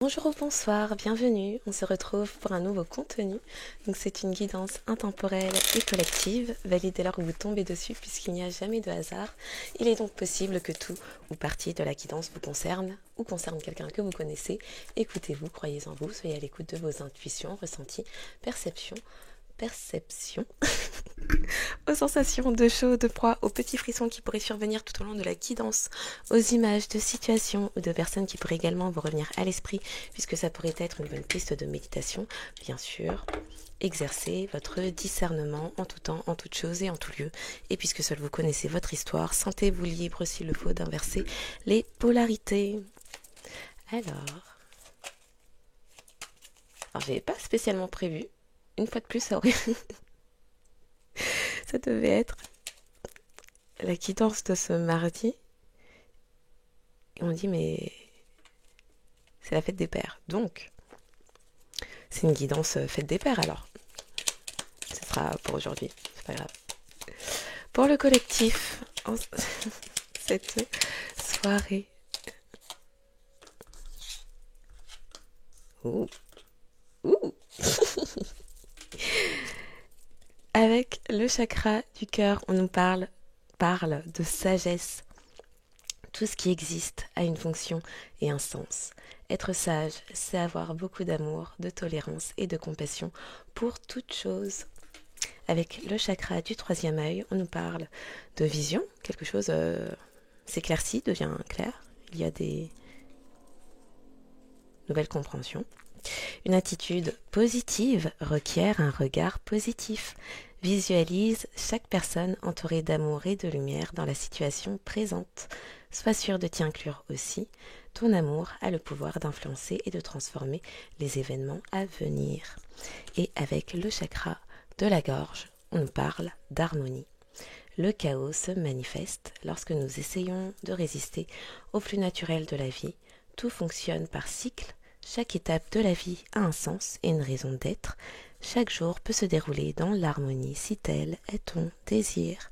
Bonjour ou bonsoir, bienvenue, on se retrouve pour un nouveau contenu. Donc c'est une guidance intemporelle et collective, validez lors où vous tombez dessus puisqu'il n'y a jamais de hasard. Il est donc possible que tout ou partie de la guidance vous concerne ou concerne quelqu'un que vous connaissez. Écoutez-vous, croyez en vous, soyez à l'écoute de vos intuitions, ressentis, perceptions, aux sensations de chaud, de froid, aux petits frissons qui pourraient survenir tout au long de la guidance, aux images de situations ou de personnes qui pourraient également vous revenir à l'esprit, puisque ça pourrait être une bonne piste de méditation. Bien sûr, exercez votre discernement en tout temps, en toute chose et en tout lieu. Et puisque seul vous connaissez votre histoire, sentez-vous libre s'il le faut d'inverser les polarités. Alors, j'avais pas spécialement prévu. Une fois de plus, ça devait être la guidance de ce mardi. Et on dit, mais c'est la fête des pères. Donc, c'est une guidance fête des pères alors. Ce sera pour aujourd'hui, c'est pas grave. Pour le collectif, cette soirée. Ouh. Ouh. Avec le chakra du cœur, on nous parle de sagesse. Tout ce qui existe a une fonction et un sens. Être sage, c'est avoir beaucoup d'amour, de tolérance et de compassion pour toute chose. Avec le chakra du troisième œil, on nous parle de vision. Quelque chose s'éclaircit, devient clair. Il y a des nouvelles compréhensions. Une attitude positive requiert un regard positif. Visualise chaque personne entourée d'amour et de lumière dans la situation présente. Sois sûr de t'y inclure aussi. Ton amour a le pouvoir d'influencer et de transformer les événements à venir. Et avec le chakra de la gorge, on nous parle d'harmonie. Le chaos se manifeste lorsque nous essayons de résister au flux naturel de la vie. Tout fonctionne par cycle. Chaque étape de la vie a un sens et une raison d'être. Chaque jour peut se dérouler dans l'harmonie si tel est ton désir.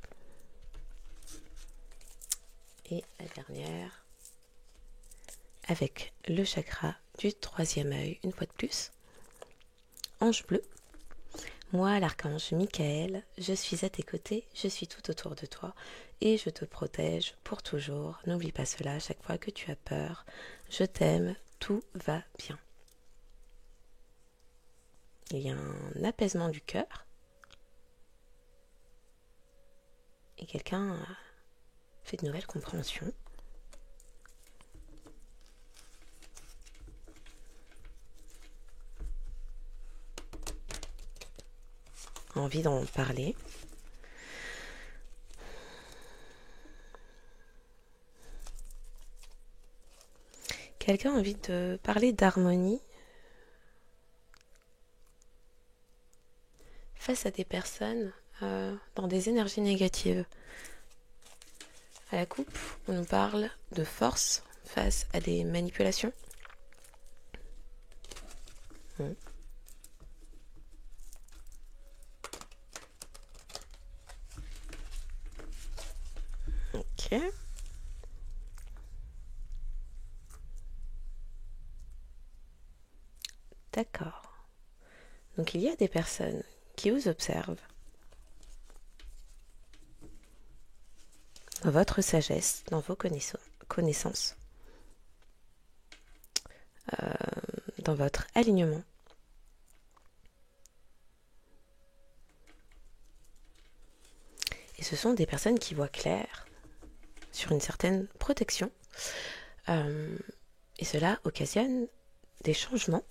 Et la dernière, avec le chakra du troisième œil, une fois de plus. Ange bleu. Moi, l'archange Michael, je suis à tes côtés, je suis tout autour de toi et je te protège pour toujours. N'oublie pas cela chaque fois que tu as peur. Je t'aime, tout va bien. Il y a un apaisement du cœur et quelqu'un a fait de nouvelles compréhensions. A envie d'en parler. Quelqu'un a envie de parler d'harmonie face à des personnes dans des énergies négatives. À la coupe, on nous parle de force face à des manipulations. Ok. D'accord. Donc il y a des personnes qui vous observent dans votre sagesse, dans vos connaissances, dans votre alignement. Et ce sont des personnes qui voient clair sur une certaine protection. Et cela occasionne des changements.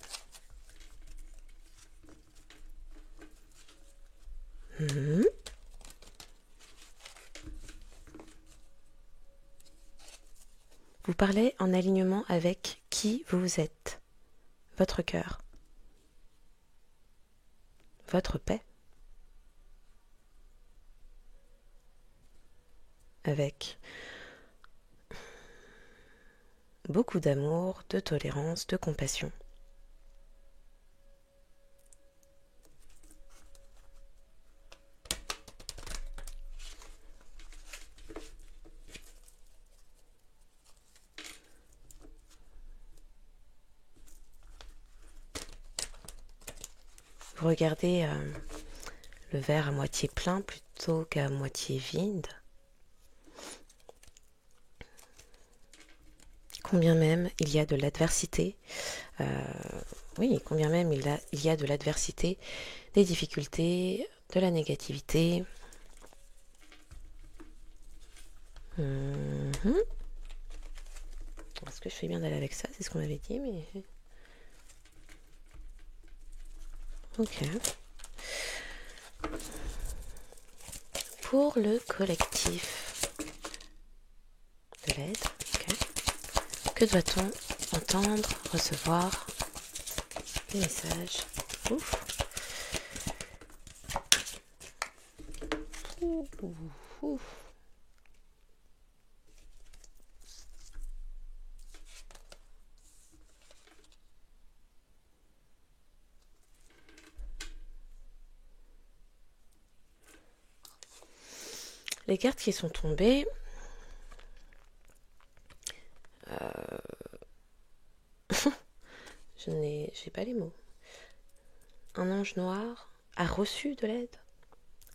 Vous parlez en alignement avec qui vous êtes, votre cœur, votre paix, avec beaucoup d'amour, de tolérance, de compassion. Vous regardez le verre à moitié plein plutôt qu'à moitié vide. Combien même il y a de l'adversité, oui, combien même il y a de l'adversité, des difficultés, de la négativité. Est-ce que je fais bien d'aller avec ça? C'est ce qu'on m'avait dit, mais... Ok. Pour le collectif de l'aide, ok. Que doit-on entendre, recevoir des messages? Ouf. Ouf. Les cartes qui sont tombées, j'ai pas les mots. Un ange noir a reçu de l'aide,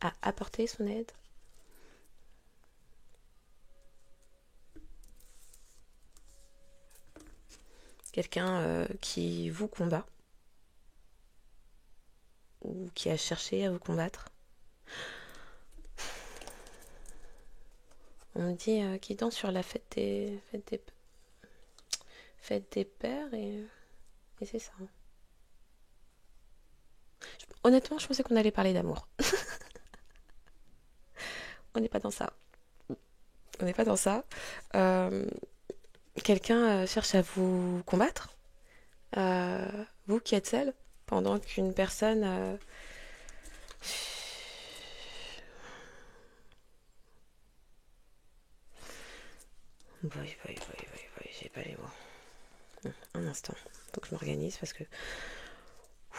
a apporté son aide. Quelqu'un qui vous combat ou qui a cherché à vous combattre. On me dit qu'il danse sur la fête des pères et c'est ça. Honnêtement, je pensais qu'on allait parler d'amour. On n'est pas dans ça. On n'est pas dans ça. Quelqu'un cherche à vous combattre. Vous qui êtes seul, pendant qu'une personne... Oui, j'ai pas les mots. Un instant, faut que je m'organise parce que... On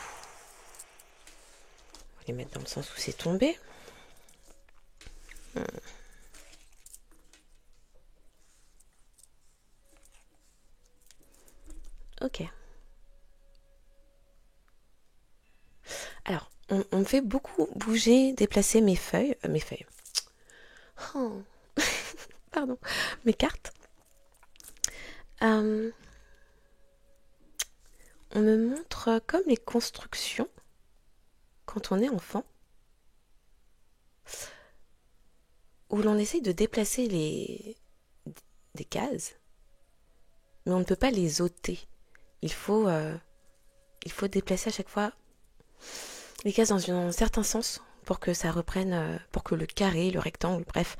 va les mettre dans le sens où c'est tombé. Ok. Alors, on me fait beaucoup bouger, déplacer mes feuilles. Oh. Pardon. Mes cartes. On me montre comme les constructions quand on est enfant, où l'on essaye de déplacer des cases, mais on ne peut pas les ôter. Il faut déplacer à chaque fois les cases dans un certain sens pour que ça reprenne, pour que le carré, le rectangle, bref,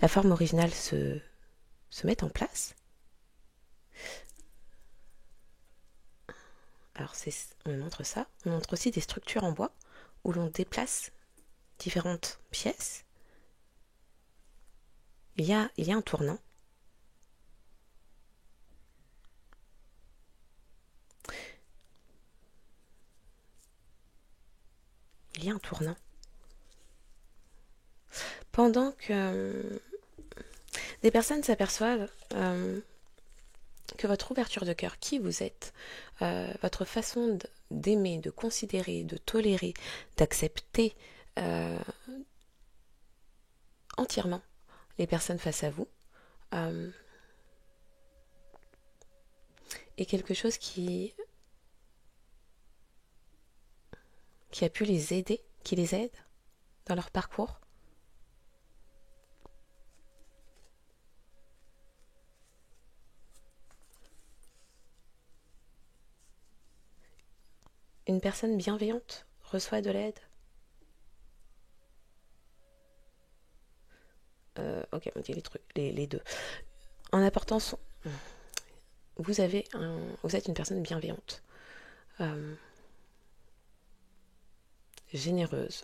la forme originale se mette en place. Alors on montre ça. On montre aussi des structures en bois où l'on déplace différentes pièces. Il y a un tournant. Il y a un tournant. Pendant que des personnes s'aperçoivent que votre ouverture de cœur, qui vous êtes, votre façon d'aimer, de considérer, de tolérer, d'accepter entièrement les personnes face à vous, est quelque chose qui a pu les aider, qui les aide dans leur parcours. Une personne bienveillante reçoit de l'aide. Ok, on dit les deux. En apportant son... Vous êtes une personne bienveillante, généreuse,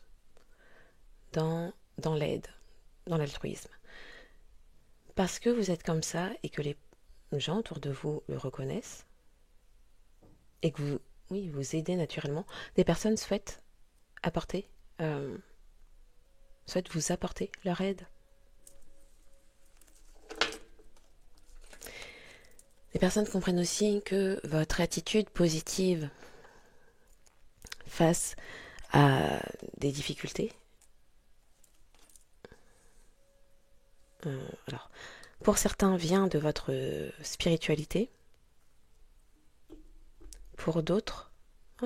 dans l'aide, dans l'altruisme. Parce que vous êtes comme ça et que les gens autour de vous le reconnaissent et que vous aidez naturellement, des personnes souhaitent vous apporter leur aide. Les personnes comprennent aussi que votre attitude positive face a des difficultés. Alors, pour certains, vient de votre spiritualité. Pour d'autres,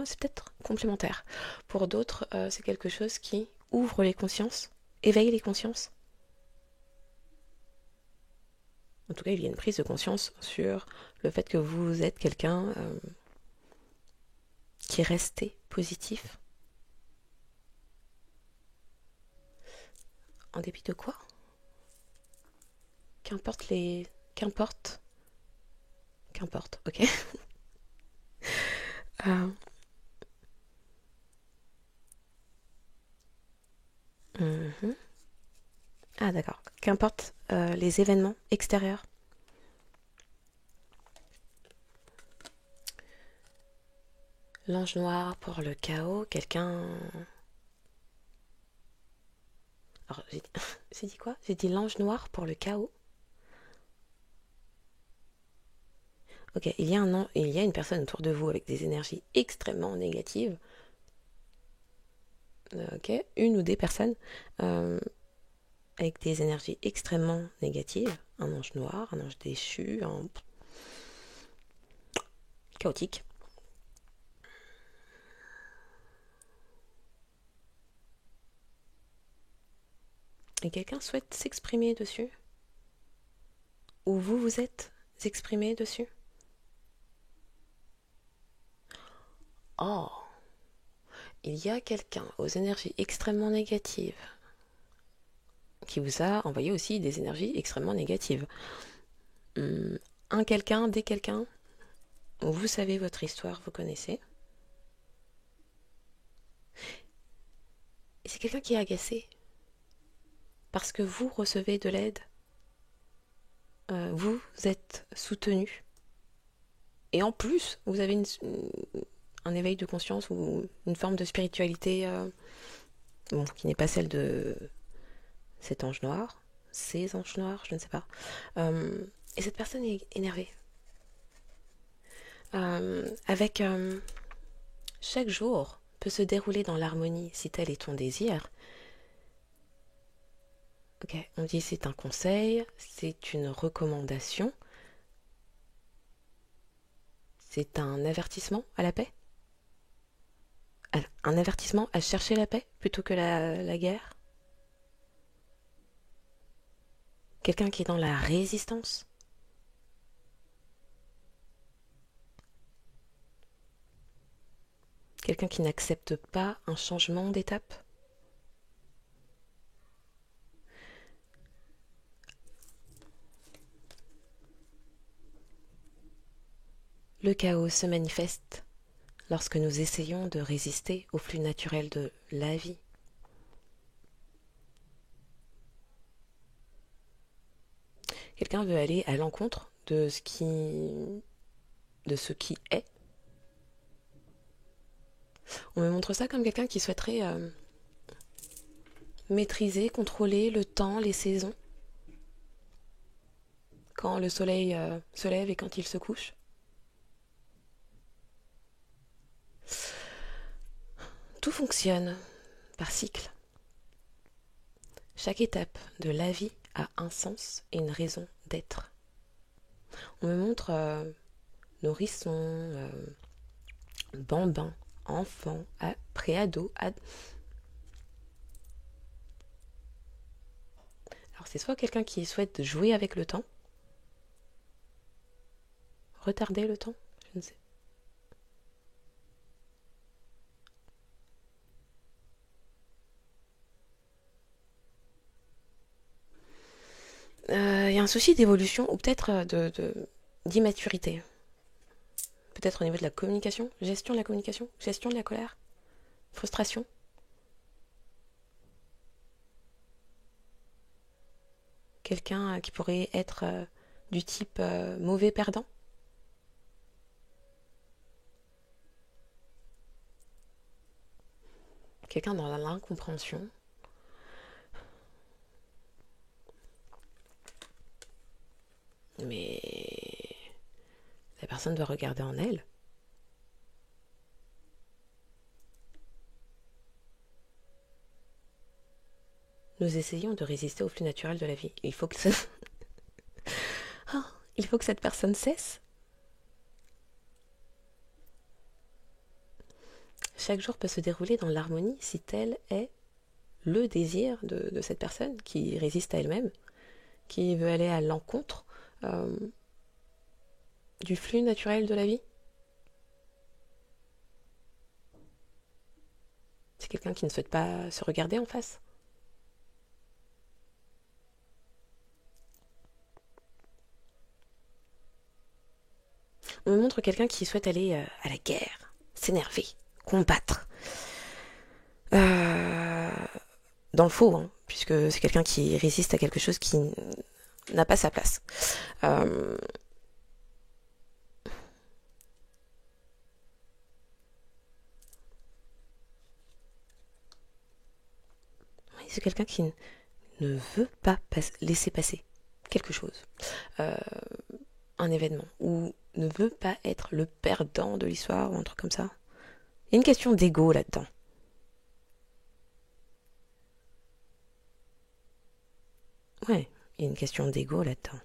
c'est peut-être complémentaire. Pour d'autres, c'est quelque chose qui ouvre les consciences, éveille les consciences. En tout cas, il y a une prise de conscience sur le fait que vous êtes quelqu'un qui est resté positif. En dépit de quoi? Qu'importe les... Qu'importe. Qu'importe, ok. Euh, mhm. Ah d'accord. Qu'importe les événements extérieurs. L'ange noir pour le chaos, quelqu'un... Alors, j'ai dit quoi? J'ai dit l'ange noir pour le chaos. Ok, il y a une personne autour de vous avec des énergies extrêmement négatives. Ok, une ou des personnes avec des énergies extrêmement négatives. Un ange noir, un ange déchu, un chaotique. Et quelqu'un souhaite s'exprimer dessus? Ou vous vous êtes exprimé dessus? Oh, il y a quelqu'un aux énergies extrêmement négatives qui vous a envoyé aussi des énergies extrêmement négatives. Un quelqu'un, des quelqu'un, vous savez votre histoire, vous connaissez. Et c'est quelqu'un qui est agacé parce que vous recevez de l'aide, vous êtes soutenu. Et en plus, vous avez un éveil de conscience ou une forme de spiritualité qui n'est pas celle de cet ange noir, ces anges noirs, je ne sais pas. Et cette personne est énervée. Avec chaque jour peut se dérouler dans l'harmonie si tel est ton désir. Ok, on dit c'est un conseil, c'est une recommandation, c'est un avertissement à la paix. Un avertissement à chercher la paix plutôt que la guerre. Quelqu'un qui est dans la résistance. Quelqu'un qui n'accepte pas un changement d'étape. Le chaos se manifeste lorsque nous essayons de résister au flux naturel de la vie. Quelqu'un veut aller à l'encontre de ce qui est. On me montre ça comme quelqu'un qui souhaiterait maîtriser, contrôler le temps, les saisons, quand le soleil se lève et quand il se couche. Tout fonctionne par cycle. Chaque étape de la vie a un sens et une raison d'être. On me montre nourrisson, bambin, enfant, préado. Alors c'est soit quelqu'un qui souhaite jouer avec le temps, retarder le temps, je ne sais. Il y a un souci d'évolution ou peut-être d'immaturité. Peut-être au niveau de la communication, gestion de la communication, gestion de la colère, frustration. Quelqu'un qui pourrait être du type mauvais perdant. Quelqu'un dans l'incompréhension. Mais la personne doit regarder en elle. nous essayons de résister au flux naturel de la vie. Il faut que ça... Oh, il faut que cette personne cesse. Chaque jour peut se dérouler dans l'harmonie si tel est le désir de cette personne qui résiste à elle-même, qui veut aller à l'encontre du flux naturel de la vie. C'est quelqu'un qui ne souhaite pas se regarder en face. On me montre quelqu'un qui souhaite aller à la guerre, s'énerver, combattre. Dans le faux, hein, puisque c'est quelqu'un qui résiste à quelque chose qui n'a pas sa place. Oui, c'est quelqu'un qui ne veut pas laisser passer quelque chose, un événement, ou ne veut pas être le perdant de l'histoire, ou un truc comme ça. Il y a une question d'ego là-dedans. Ouais, il y a une question d'ego là-dedans.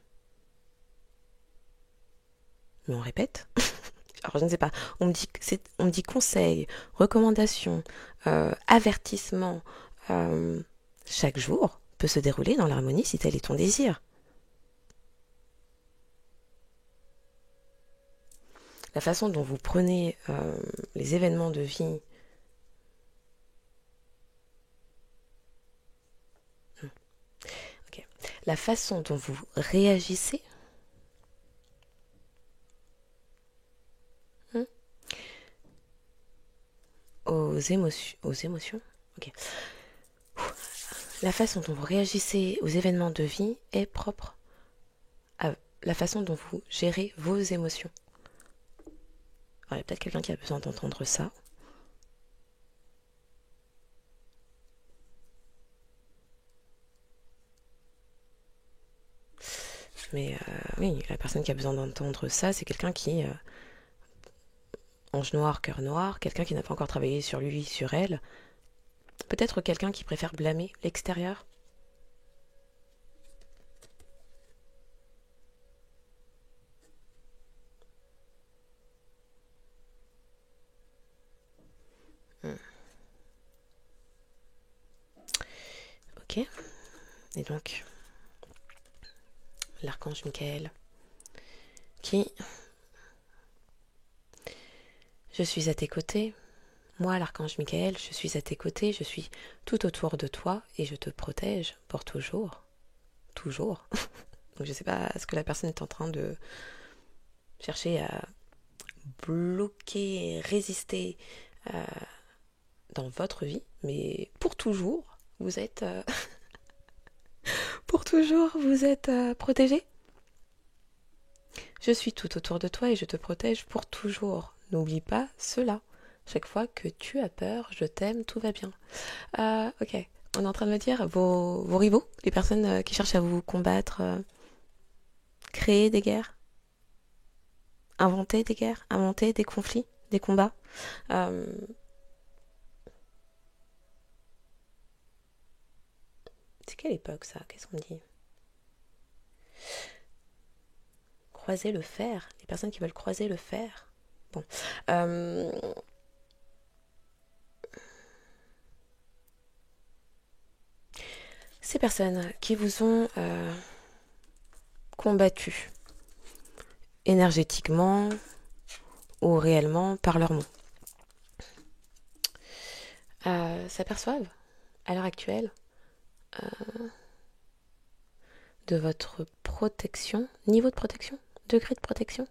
Mais on répète. Alors je ne sais pas, on me dit conseil, recommandation, avertissement, chaque jour peut se dérouler dans l'harmonie si tel est ton désir. La façon dont vous prenez les événements de vie, okay. La façon dont vous réagissez aux émotions, okay. La façon dont vous réagissez aux événements de vie est propre à la façon dont vous gérez vos émotions. Alors, il y a peut-être quelqu'un qui a besoin d'entendre ça. Mais oui, la personne qui a besoin d'entendre ça, c'est quelqu'un qui, ange noir, cœur noir, quelqu'un qui n'a pas encore travaillé sur lui, sur elle. Peut-être quelqu'un qui préfère blâmer l'extérieur. Ok. Et donc, l'archange Michael, qui... Je suis à tes côtés. Moi, l'archange Michael, je suis à tes côtés, je suis tout autour de toi et je te protège pour toujours. Toujours. Donc je sais pas ce que la personne est en train de chercher à bloquer, résister dans votre vie, mais pour toujours, vous êtes... pour toujours, vous êtes protégé. Je suis tout autour de toi et je te protège pour toujours. N'oublie pas cela. Chaque fois que tu as peur, je t'aime, tout va bien. Ok, on est en train de me dire vos rivaux, les personnes qui cherchent à vous combattre, créer des guerres, inventer des guerres, inventer des conflits, des combats. C'est quelle époque ça? Qu'est-ce qu'on me dit? Croiser le fer, les personnes qui veulent croiser le fer. Bon. Ces personnes qui vous ont combattu énergétiquement ou réellement par leurs mots s'aperçoivent à l'heure actuelle de votre protection, niveau de protection, degré de protection.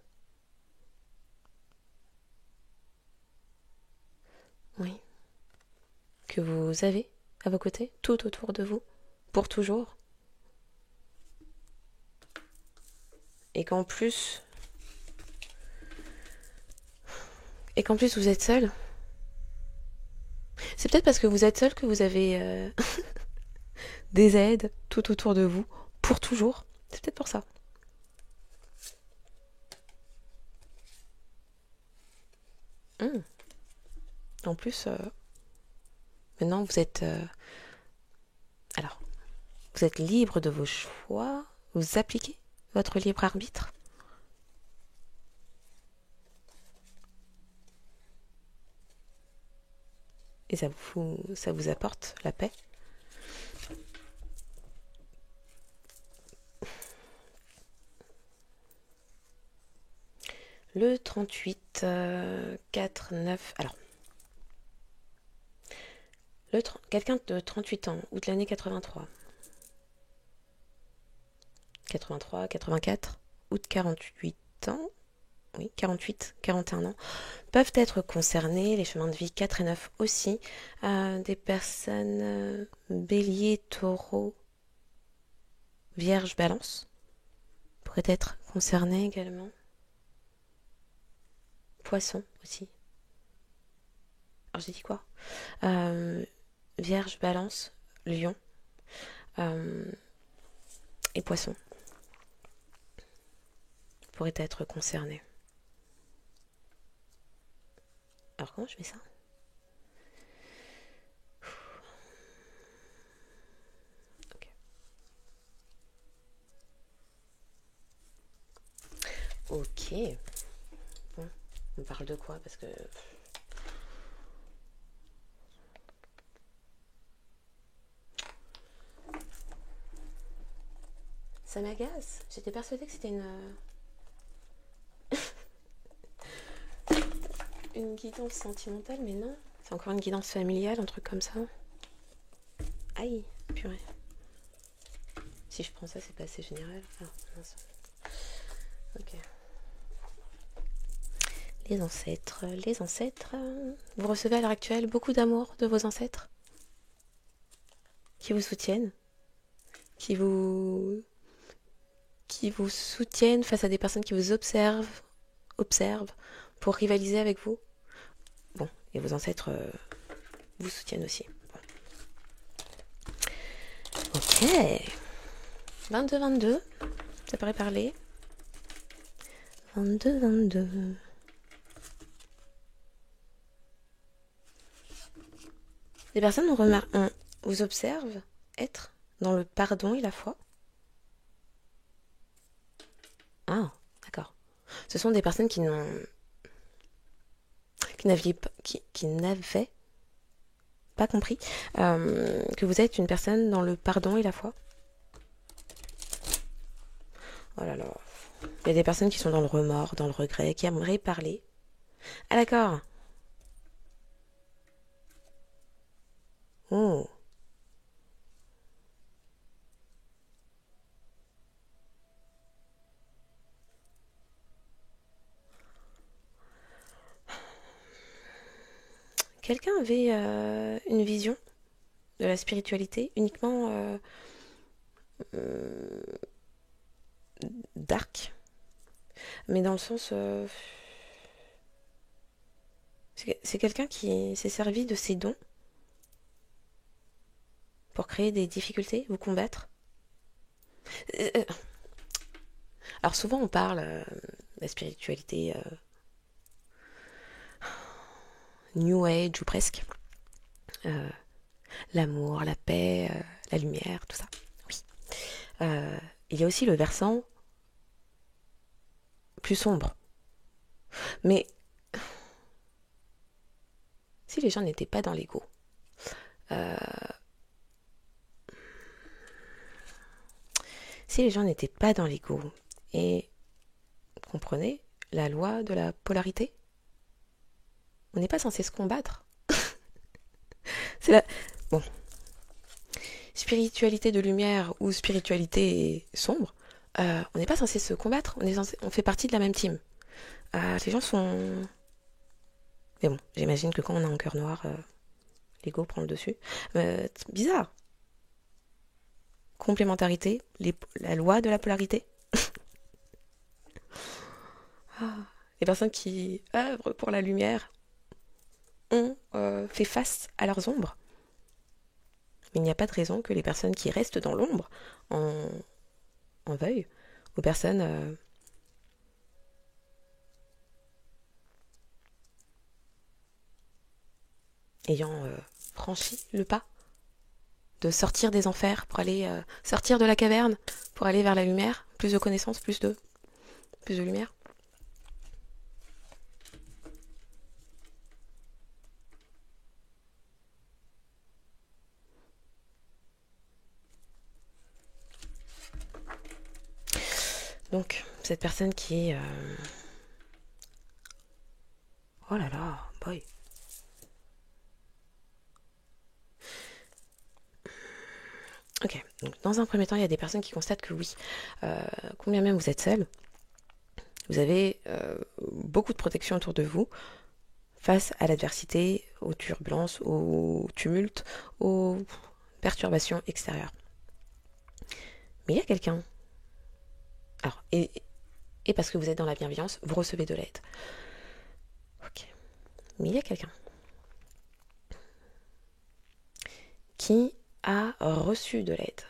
Oui. Que vous avez à vos côtés, tout autour de vous, pour toujours. Et qu'en plus... vous êtes seul. C'est peut-être parce que vous êtes seul que vous avez des aides tout autour de vous, pour toujours. C'est peut-être pour ça. En plus, maintenant vous êtes... Alors, Vous êtes libre de vos choix. Vous appliquez votre libre arbitre. Et ça vous apporte la paix. Le 38, 4, 9... Alors, quelqu'un de 38 ans, ou de l'année 83. 83, 84, ou de 48 ans. Oui, 48, 41 ans, peuvent être concernés, les chemins de vie 4 et 9 aussi, des personnes bélier, taureau, vierge, balance, pourraient être concernées également. Poisson aussi. Alors j'ai dit quoi? Vierge, balance, lion et poisson pourraient être concernés. Alors comment je mets ça? Ok. Bon, on parle de quoi? Parce que... Ça m'agace. J'étais persuadée que c'était une guidance sentimentale, mais non. C'est encore une guidance familiale, un truc comme ça. Aïe, purée. Si je prends ça, c'est pas assez général. Ah, mince. Ok. Les ancêtres, les ancêtres. Vous recevez à l'heure actuelle beaucoup d'amour de vos ancêtres qui vous soutiennent, qui vous soutiennent face à des personnes qui vous observent pour rivaliser avec vous. Bon, et vos ancêtres vous soutiennent aussi. Bon. Ok. 22, ça paraît parler. 22. Les personnes vous observent être dans le pardon et la foi. Ah, d'accord. Ce sont des personnes qui n'avaient pas compris que vous êtes une personne dans le pardon et la foi. Oh là là. Il y a des personnes qui sont dans le remords, dans le regret, qui aimeraient parler. Ah d'accord. Oh. Quelqu'un avait une vision de la spiritualité uniquement dark, mais dans le sens... c'est quelqu'un qui s'est servi de ses dons pour créer des difficultés, vous combattre. Alors souvent on parle de la spiritualité New Age ou presque. L'amour, la paix, la lumière, tout ça. Oui. Il y a aussi le versant plus sombre. Mais si les gens n'étaient pas dans l'ego, et comprenez la loi de la polarité, on n'est pas censé se combattre. C'est la... Bon. Spiritualité de lumière ou spiritualité sombre, on n'est pas censé se combattre, on fait partie de la même team. Les gens sont... Mais bon, j'imagine que quand on a un cœur noir, l'ego prend le dessus. Bizarre. Complémentarité, la loi de la polarité. Les personnes qui œuvrent pour la lumière ont fait face à leurs ombres. Mais il n'y a pas de raison que les personnes qui restent dans l'ombre en veuillent aux personnes ayant franchi le pas de sortir des enfers pour aller sortir de la caverne pour aller vers la lumière, plus de connaissances, plus de lumière. Donc, cette personne qui est... Oh là là, boy. Ok, donc dans un premier temps, il y a des personnes qui constatent que oui, combien même vous êtes seul, vous avez beaucoup de protection autour de vous face à l'adversité, aux turbulences, aux tumultes, aux perturbations extérieures. Mais il y a quelqu'un. Alors, et parce que vous êtes dans la bienveillance, vous recevez de l'aide. Ok. Mais il y a quelqu'un qui a reçu de l'aide,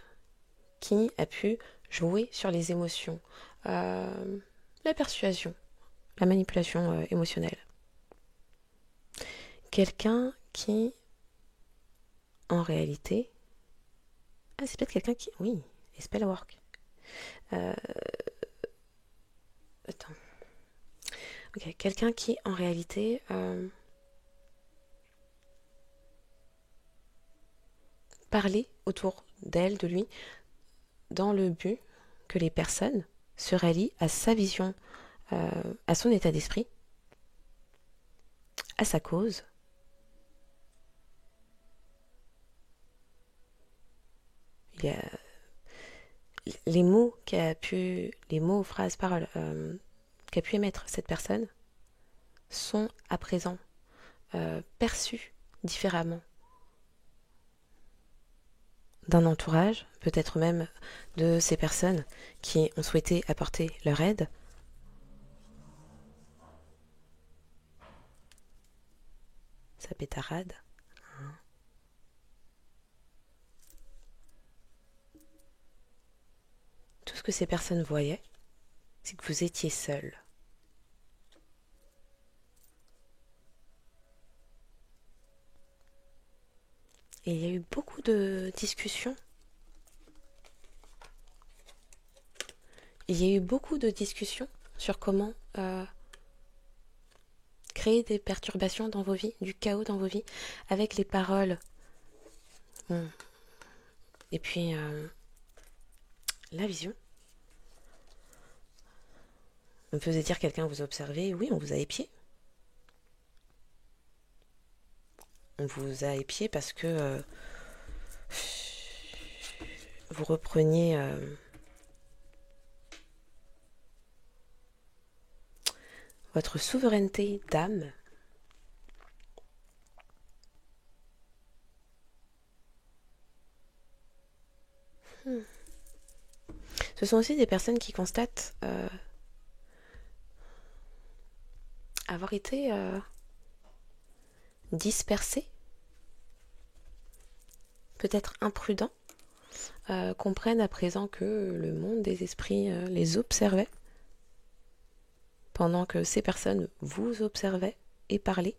qui a pu jouer sur les émotions, la persuasion, la manipulation émotionnelle. Quelqu'un qui, en réalité... Ah, c'est peut-être quelqu'un qui... Oui, les spellwork. Attends. Ok, quelqu'un qui, en réalité... parlait autour d'elle, de lui, dans le but que les personnes se rallient à sa vision, à son état d'esprit, à sa cause. Il y a les mots les mots, phrases, paroles qu'a pu émettre cette personne sont à présent perçus différemment d'un entourage, peut-être même de ces personnes qui ont souhaité apporter leur aide. Ça pétarade. Tout ce que ces personnes voyaient, c'est que vous étiez seul. Et il y a eu beaucoup de discussions. Il y a eu beaucoup de discussions sur comment créer des perturbations dans vos vies, du chaos dans vos vies, avec les paroles. Bon. Et puis, la vision. On me faisait dire quelqu'un vous observait, oui, on vous a épié. On vous a épié parce que vous repreniez votre souveraineté d'âme. Ce sont aussi des personnes qui constatent avoir été dispersées, peut-être imprudents, comprennent à présent que le monde des esprits les observait, pendant que ces personnes vous observaient et parlaient.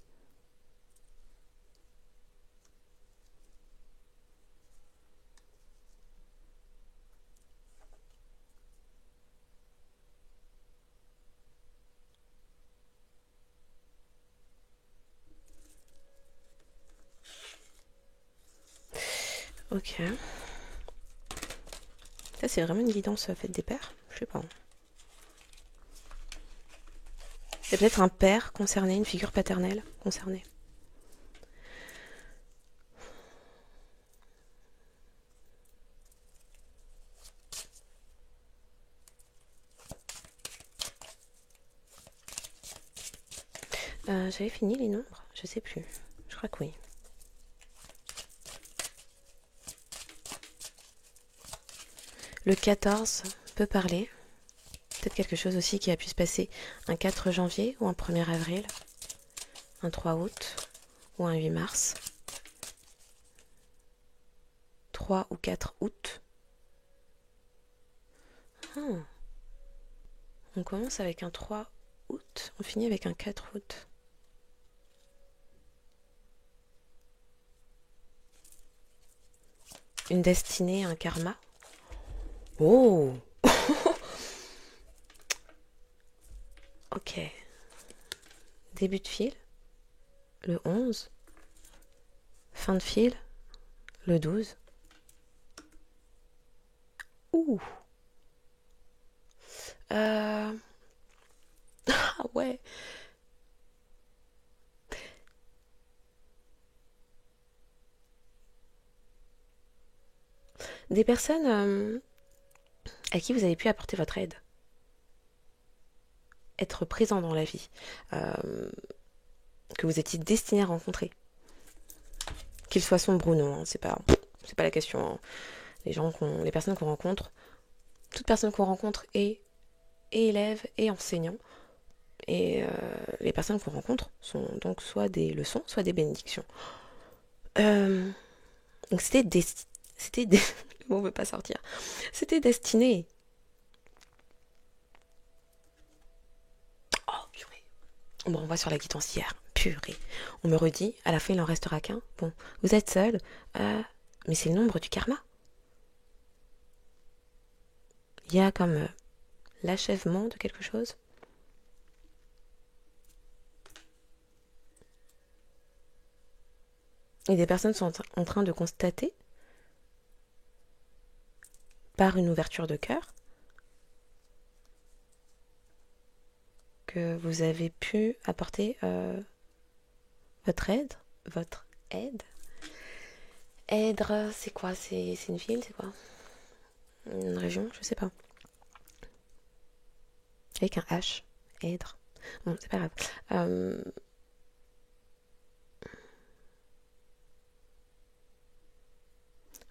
Ok. Ça, c'est vraiment une guidance faite des pères. Je sais pas. C'est peut-être un père concerné, une figure paternelle concernée. J'avais fini les nombres? Je sais plus. Je crois que oui. Le 14 peut parler. Peut-être quelque chose aussi qui a pu se passer un 4 janvier ou un 1er avril, un 3 août ou un 8 mars, 3 ou 4 août. On commence avec un 3 août, on finit avec un 4 août. Une destinée, un karma. Oh. Ok. Début de fil, le 11. Fin de fil, le 12. Ouh. Ah ouais. Des personnes à qui vous avez pu apporter votre aide. Être présent dans la vie. Que vous étiez destiné à rencontrer. Qu'il soit sombre ou non, hein, c'est pas la question. Hein. Les personnes qu'on rencontre, toute personne qu'on rencontre est élève et enseignant. Et les personnes qu'on rencontre sont donc soit des leçons, soit des bénédictions. Donc le mot ne veut pas sortir. C'était destiné. Oh purée. On me renvoie sur la guidancière. Purée. On me redit, à la fin il n'en restera qu'un. Bon, vous êtes seul. Mais c'est le nombre du karma. Il y a comme l'achèvement de quelque chose. Et des personnes sont en train de constater, par une ouverture de cœur, que vous avez pu apporter votre aide. Votre aide. Aidre, c'est quoi? C'est une ville, c'est quoi? Une région, je sais pas. Avec un H. Aidre. Bon, c'est pas grave.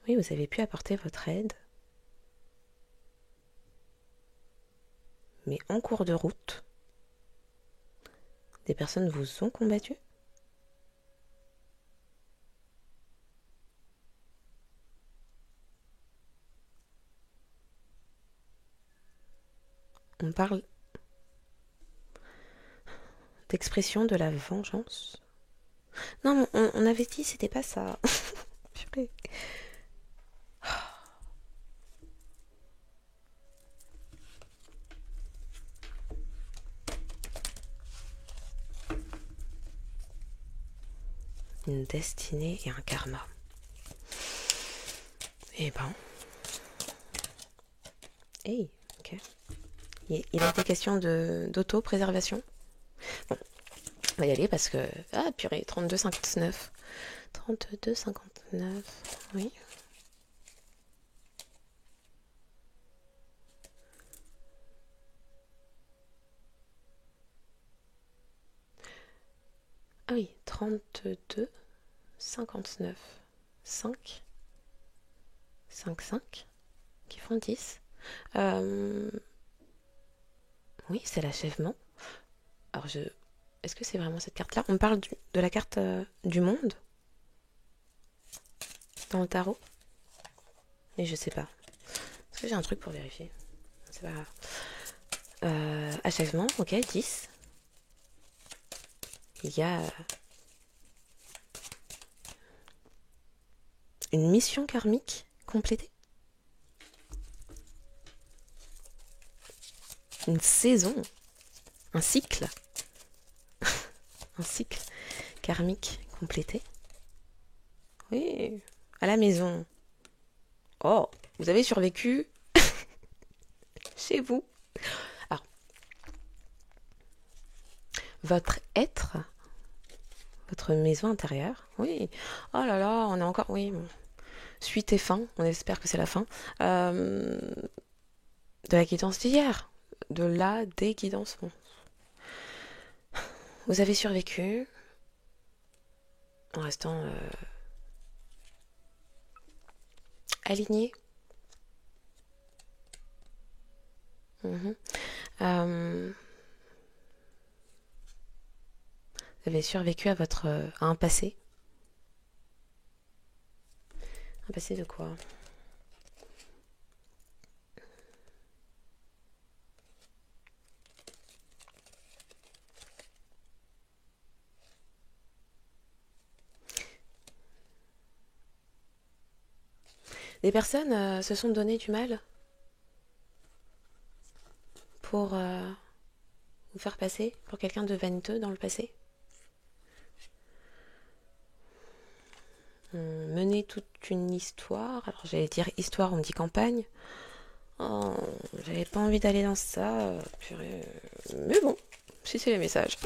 Oui, vous avez pu apporter votre aide. Mais en cours de route, des personnes vous ont combattu. On parle d'expression de la vengeance. Non, on avait dit c'était pas ça. Purée. Une destinée et un karma. Eh ben. Hey, ok. Il a été question d'auto-préservation. Bon, on va y aller parce que... Ah, purée, 32,59. 32,59, oui. Ah oui, 32, 59, 5, 5, 5, qui font 10. Oui, c'est l'achèvement. Alors, est-ce que c'est vraiment cette carte-là? On parle de la carte du monde dans le tarot? Mais je sais pas. Est-ce que j'ai un truc pour vérifier? C'est pas grave. Achèvement, ok, 10. Il y a une mission karmique complétée. Une saison. Un cycle. Un cycle karmique complété. Oui, à la maison. Oh, vous avez survécu chez vous. Alors, votre être, votre maison intérieure, oui. Oh là là, on est encore, oui. Suite et fin, on espère que c'est la fin. De la guidance d'hier. De la déguidance. Bon. Vous avez survécu en restant aligné. Vous avez survécu à à un passé. Un passé de quoi? Des personnes se sont donné du mal pour vous faire passer pour quelqu'un de vaniteux dans le passé. On menait toute une histoire. Alors j'allais dire histoire, on me dit campagne. Oh, j'avais pas envie d'aller dans ça. Purée. Mais bon, si c'est les messages.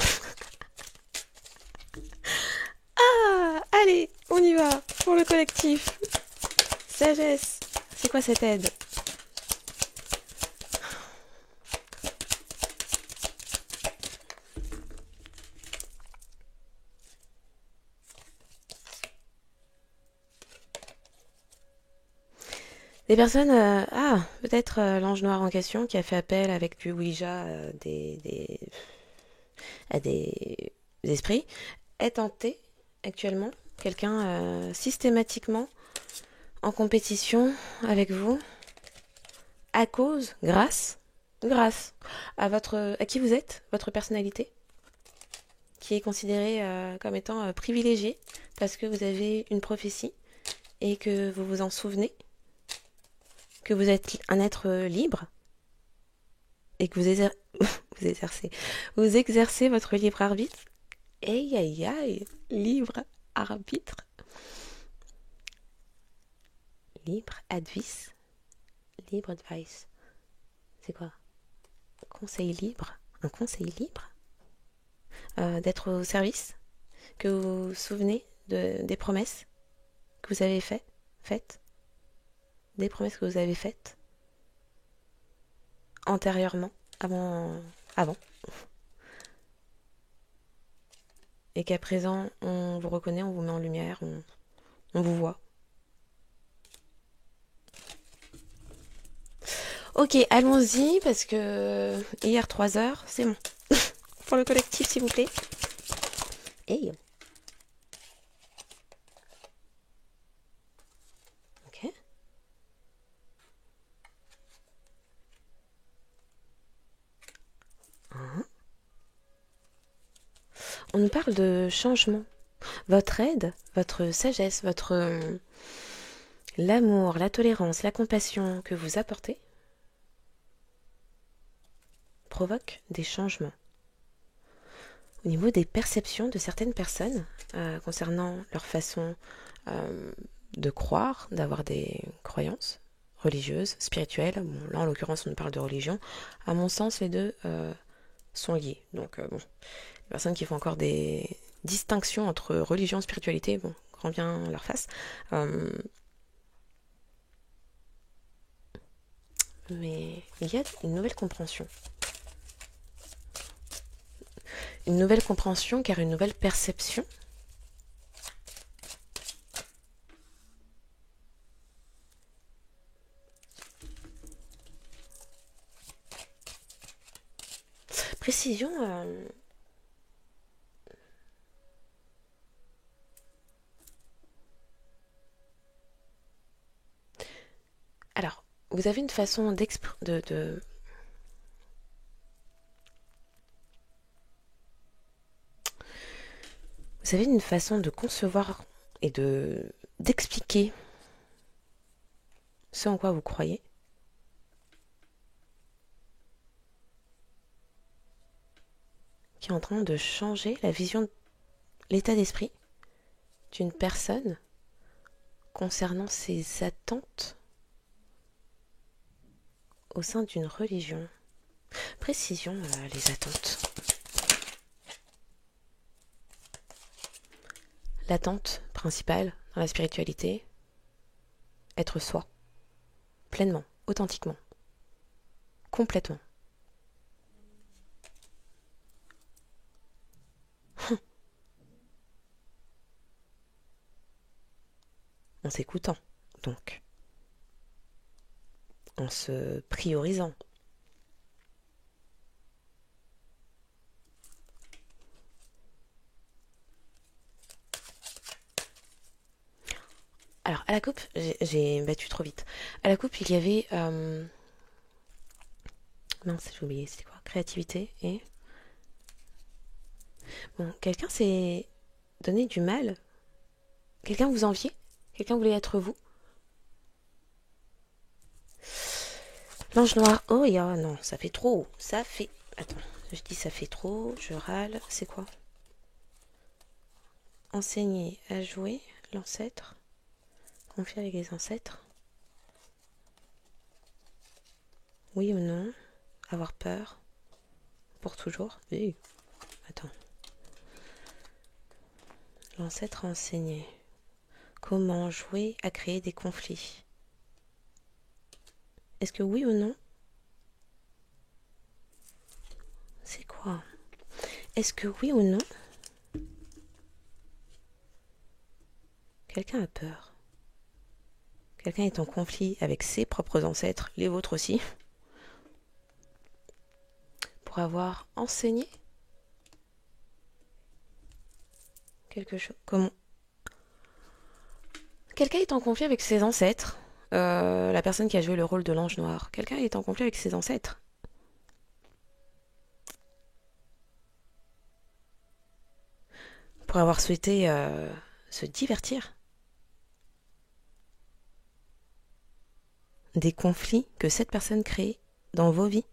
Ah, allez, on y va pour le collectif. Sagesse. C'est quoi cette aide? Des personnes, peut-être l'ange noir en question qui a fait appel avec du Ouija à des esprits, est tenté actuellement, quelqu'un systématiquement en compétition avec vous, à cause, grâce à qui vous êtes, votre personnalité, qui est considérée comme étant privilégiée parce que vous avez une prophétie et que vous vous en souvenez, que vous êtes un être libre et que vous exercez votre libre arbitre. Aïe aïe aïe, libre arbitre, libre advice, libre advice. C'est quoi? Conseil libre, un conseil libre, d'être au service, que vous vous souvenez des promesses que vous avez faites, des promesses que vous avez faites antérieurement, avant, et qu'à présent on vous reconnaît, on vous met en lumière, on vous voit. Ok, allons-y, parce que hier 3 heures, c'est bon. Pour le collectif, s'il vous plaît. Hey. Ok. On nous parle de changement. Votre aide, votre sagesse, l'amour, la tolérance, la compassion que vous apportez provoque des changements. Au niveau des perceptions de certaines personnes concernant leur façon de croire, d'avoir des croyances religieuses, spirituelles. Bon, là, en l'occurrence, on nous parle de religion. À mon sens, les deux sont liés. Donc, bon, les personnes qui font encore des distinctions entre religion et spiritualité, bon, grand bien leur face. Mais il y a une nouvelle compréhension. Une nouvelle compréhension car une nouvelle perception. Précision. Alors, vous avez une façon vous avez une façon de concevoir et d'expliquer ce en quoi vous croyez, qui est en train de changer la vision, l'état d'esprit d'une personne concernant ses attentes au sein d'une religion. Précision, les attentes. L'attente principale dans la spiritualité, être soi, pleinement, authentiquement, complètement. En s'écoutant, donc, en se priorisant. Alors, à la coupe, j'ai battu trop vite. À la coupe, il y avait... mince, j'ai oublié, c'était quoi? Créativité et... Bon, quelqu'un s'est donné du mal. Quelqu'un vous enviait. Quelqu'un voulait être vous. L'ange noir. Oh, non, ça fait trop. Ça fait... Attends, je dis ça fait trop, je râle. C'est quoi? Enseigner à jouer, l'ancêtre. Confier avec les ancêtres. Oui ou non? Avoir peur. Pour toujours. Oui. Attends. L'ancêtre a enseigné. Comment jouer à créer des conflits? Est-ce que oui ou non? C'est quoi? Est-ce que oui ou non? Quelqu'un a peur. Quelqu'un est en conflit avec ses propres ancêtres, les vôtres aussi, pour avoir enseigné quelque chose. Comment? Quelqu'un est en conflit avec ses ancêtres. La personne qui a joué le rôle de l'ange noir. Quelqu'un est en conflit avec ses ancêtres. Pour avoir souhaité se divertir. Des conflits que cette personne crée dans vos vies.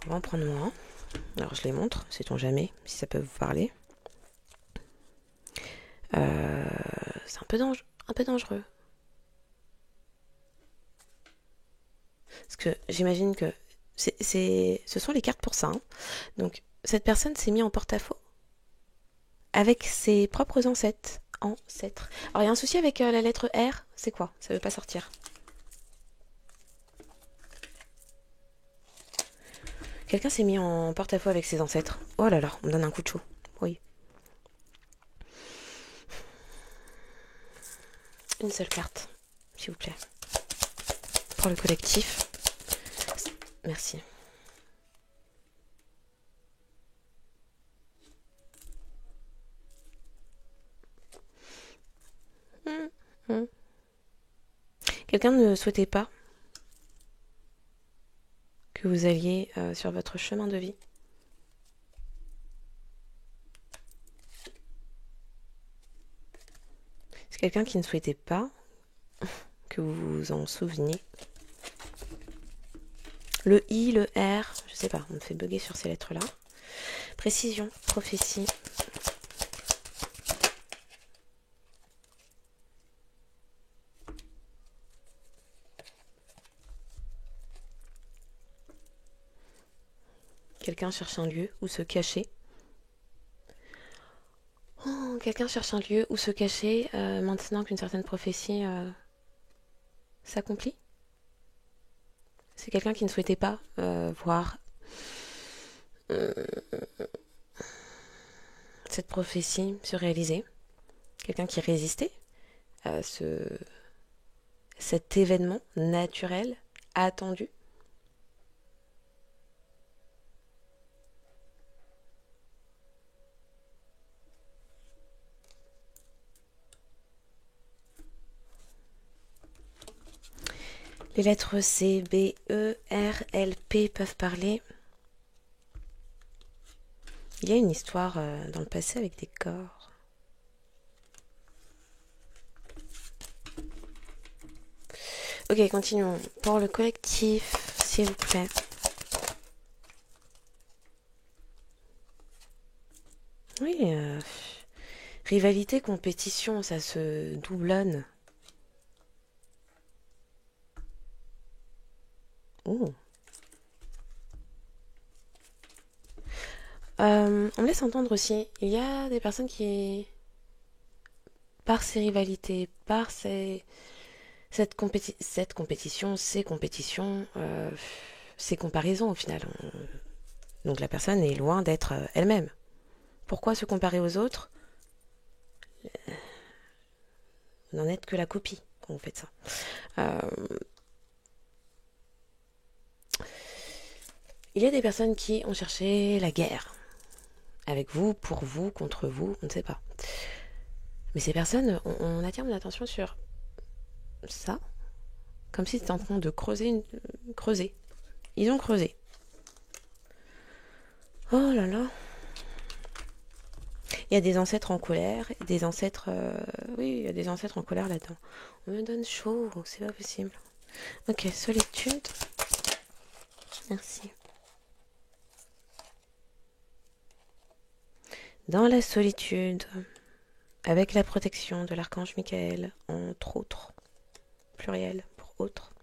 On va en prendre moins. Alors je les montre, sait-on jamais, si ça peut vous parler. C'est un peu dangereux. Parce que j'imagine que ce sont les cartes pour ça. Hein. Donc cette personne s'est mise en porte-à-faux avec ses propres ancêtres. Alors il y a un souci avec la lettre R, c'est quoi? Ça veut pas sortir. Quelqu'un s'est mis en porte-à-faux avec ses ancêtres. Oh là là, on me donne un coup de chaud. Oui. Une seule carte, s'il vous plaît. Pour le collectif. Merci. Quelqu'un ne souhaitait pas que vous alliez sur votre chemin de vie. C'est quelqu'un qui ne souhaitait pas que vous vous en souveniez. Le I, le R, je sais pas, on me fait bugger sur ces lettres-là. Précision, prophétie. Quelqu'un cherche un lieu où se cacher. Oh, quelqu'un cherche un lieu où se cacher maintenant qu'une certaine prophétie s'accomplit. C'est quelqu'un qui ne souhaitait pas voir cette prophétie se réaliser. Quelqu'un qui résistait à cet événement naturel, attendu. Les lettres C, B, E, R, L, P peuvent parler. Il y a une histoire dans le passé avec des corps. Ok, continuons. Pour le collectif, s'il vous plaît. Oui, rivalité, compétition, ça se doublonne. Oh. On me laisse entendre aussi, il y a des personnes qui, par ces rivalités, par cette compétition, ces compétitions, ces comparaisons au final. Donc la personne est loin d'être elle-même. Pourquoi se comparer aux autres? Vous n'en êtes que la copie quand vous faites ça. Il y a des personnes qui ont cherché la guerre. Avec vous, pour vous, contre vous, on ne sait pas. Mais ces personnes, on attire mon attention sur ça, comme si c'était en train de creuser. Creuser. Ils ont creusé. Oh là là. Il y a des ancêtres en colère, des ancêtres... oui, il y a des ancêtres en colère là-dedans. On me donne chaud, c'est pas possible. Ok, solitude. Merci. Dans la solitude, avec la protection de l'archange Michael, entre autres, pluriel pour autres.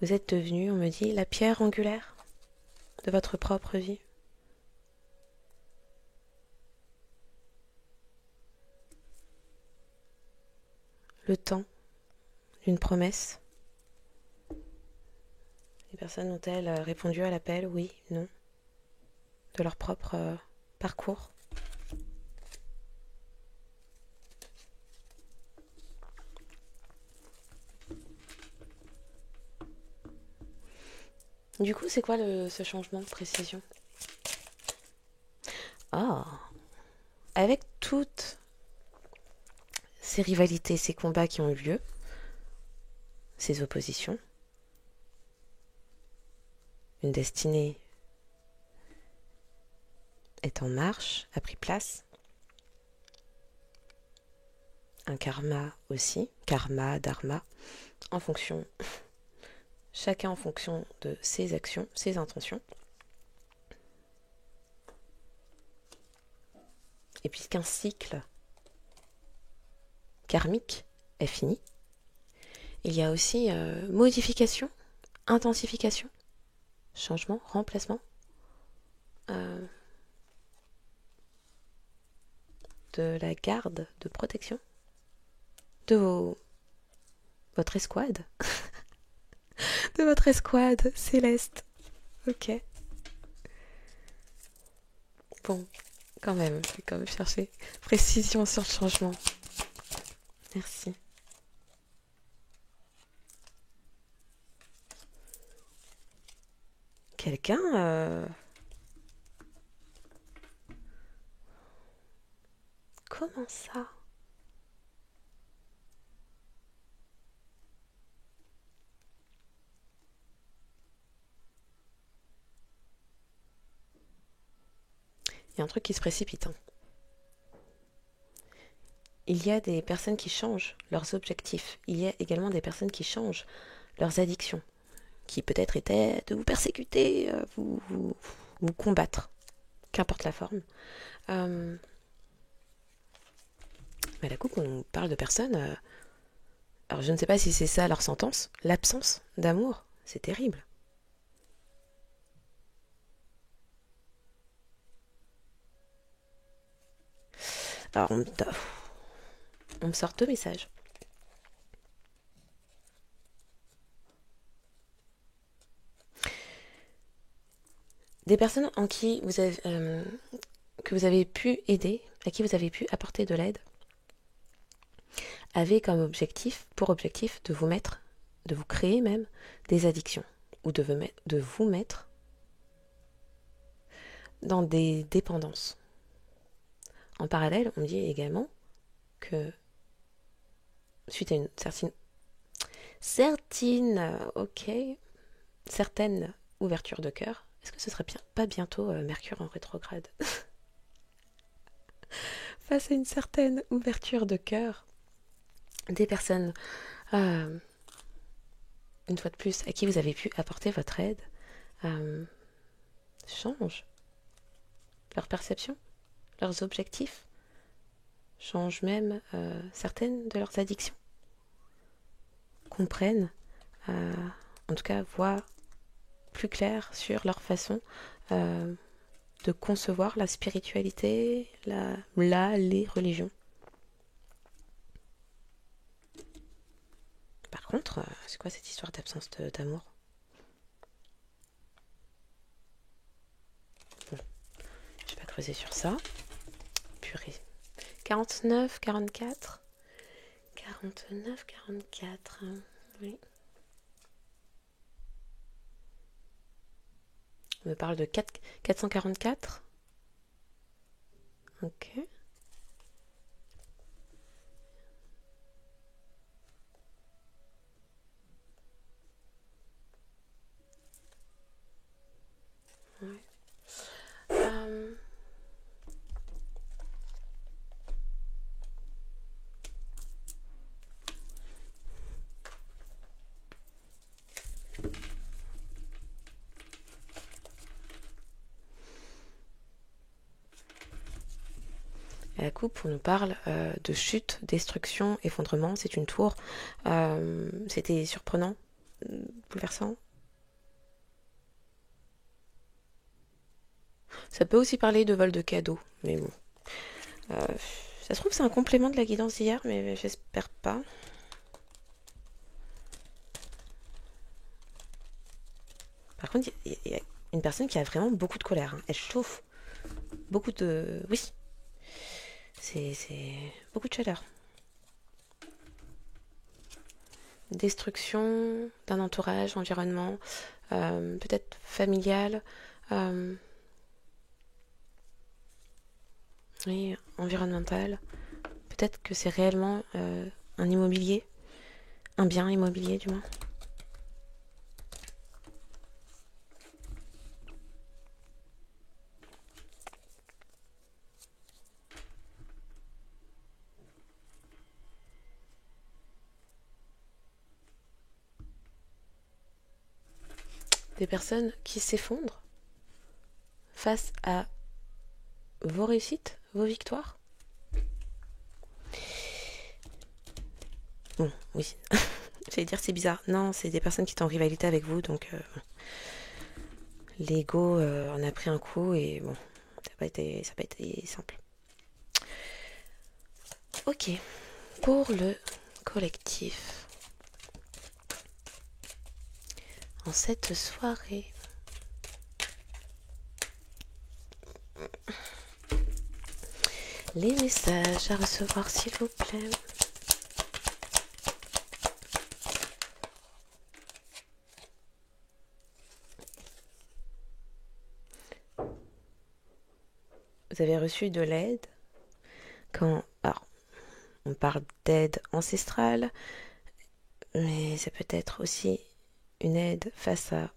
Vous êtes devenu, on me dit, la pierre angulaire de votre propre vie. Le temps d'une promesse. Les personnes ont-elles répondu à l'appel, oui, non, de leur propre parcours? Du coup, c'est quoi ce changement de précision? Ah, avec toutes ces rivalités, ces combats qui ont eu lieu, ces oppositions, une destinée est en marche, a pris place, un karma aussi, karma, dharma, en fonction, chacun en fonction de ses actions, ses intentions. Et puisqu'un cycle karmique est fini, il y a aussi modification, intensification, changement, remplacement de la garde de protection de votre escouade, de votre escouade céleste. Ok. Bon, quand même, je vais quand même chercher précision sur le changement. Merci. Quelqu'un comment ça? Il y a un truc qui se précipite. Hein. Il y a des personnes qui changent leurs objectifs. Il y a également des personnes qui changent leurs addictions, qui peut-être étaient de vous persécuter, vous combattre, qu'importe la forme. Mais la coup, on parle de personnes... alors je ne sais pas si c'est ça leur sentence, l'absence d'amour, c'est terrible. Alors on me sort deux messages. Des personnes en qui vous avez, que vous avez pu aider, à qui vous avez pu apporter de l'aide, avaient comme objectif, pour objectif, de vous mettre, de vous créer même des addictions, ou de vous mettre dans des dépendances. En parallèle, on dit également que suite à une certaine ouverture de cœur, est-ce que ce serait pas bientôt Mercure en rétrograde? Face à une certaine ouverture de cœur, des personnes, une fois de plus, à qui vous avez pu apporter votre aide, changent leur perception, leurs objectifs, changent même certaines de leurs addictions, comprennent, en tout cas voient plus clair sur leur façon de concevoir la spiritualité, les religions. Par contre, c'est quoi cette histoire d'absence d'amour? Bon, je vais pas creuser sur ça. Purée. 49, 44. 49, 44. Oui. On me parle de 444. Ok. Et la coupe, on nous parle de chute, destruction, effondrement. C'est une tour. C'était surprenant, bouleversant. Ça peut aussi parler de vol de cadeaux, mais bon. Euh, Ça se trouve, c'est un complément de la guidance d'hier, mais j'espère pas. Par contre, il y a une personne qui a vraiment beaucoup de colère, hein. Elle chauffe. Beaucoup de... Oui. C'est beaucoup de chaleur. Destruction d'un entourage, environnement, peut-être familial. euh, oui, environnemental. Peut-être que c'est réellement un immobilier. Un bien immobilier, du moins. Des personnes qui s'effondrent face à vos réussites, vos victoires. Bon, oui. J'allais dire c'est bizarre. Non, c'est des personnes qui sont en rivalité avec vous, donc l'ego en a pris un coup et bon, ça n'a pas été simple. Ok, pour le collectif. En cette soirée, les messages à recevoir s'il vous plaît. Vous avez reçu de l'aide quand... Alors, on parle d'aide ancestrale, mais ça peut être aussi une aide face à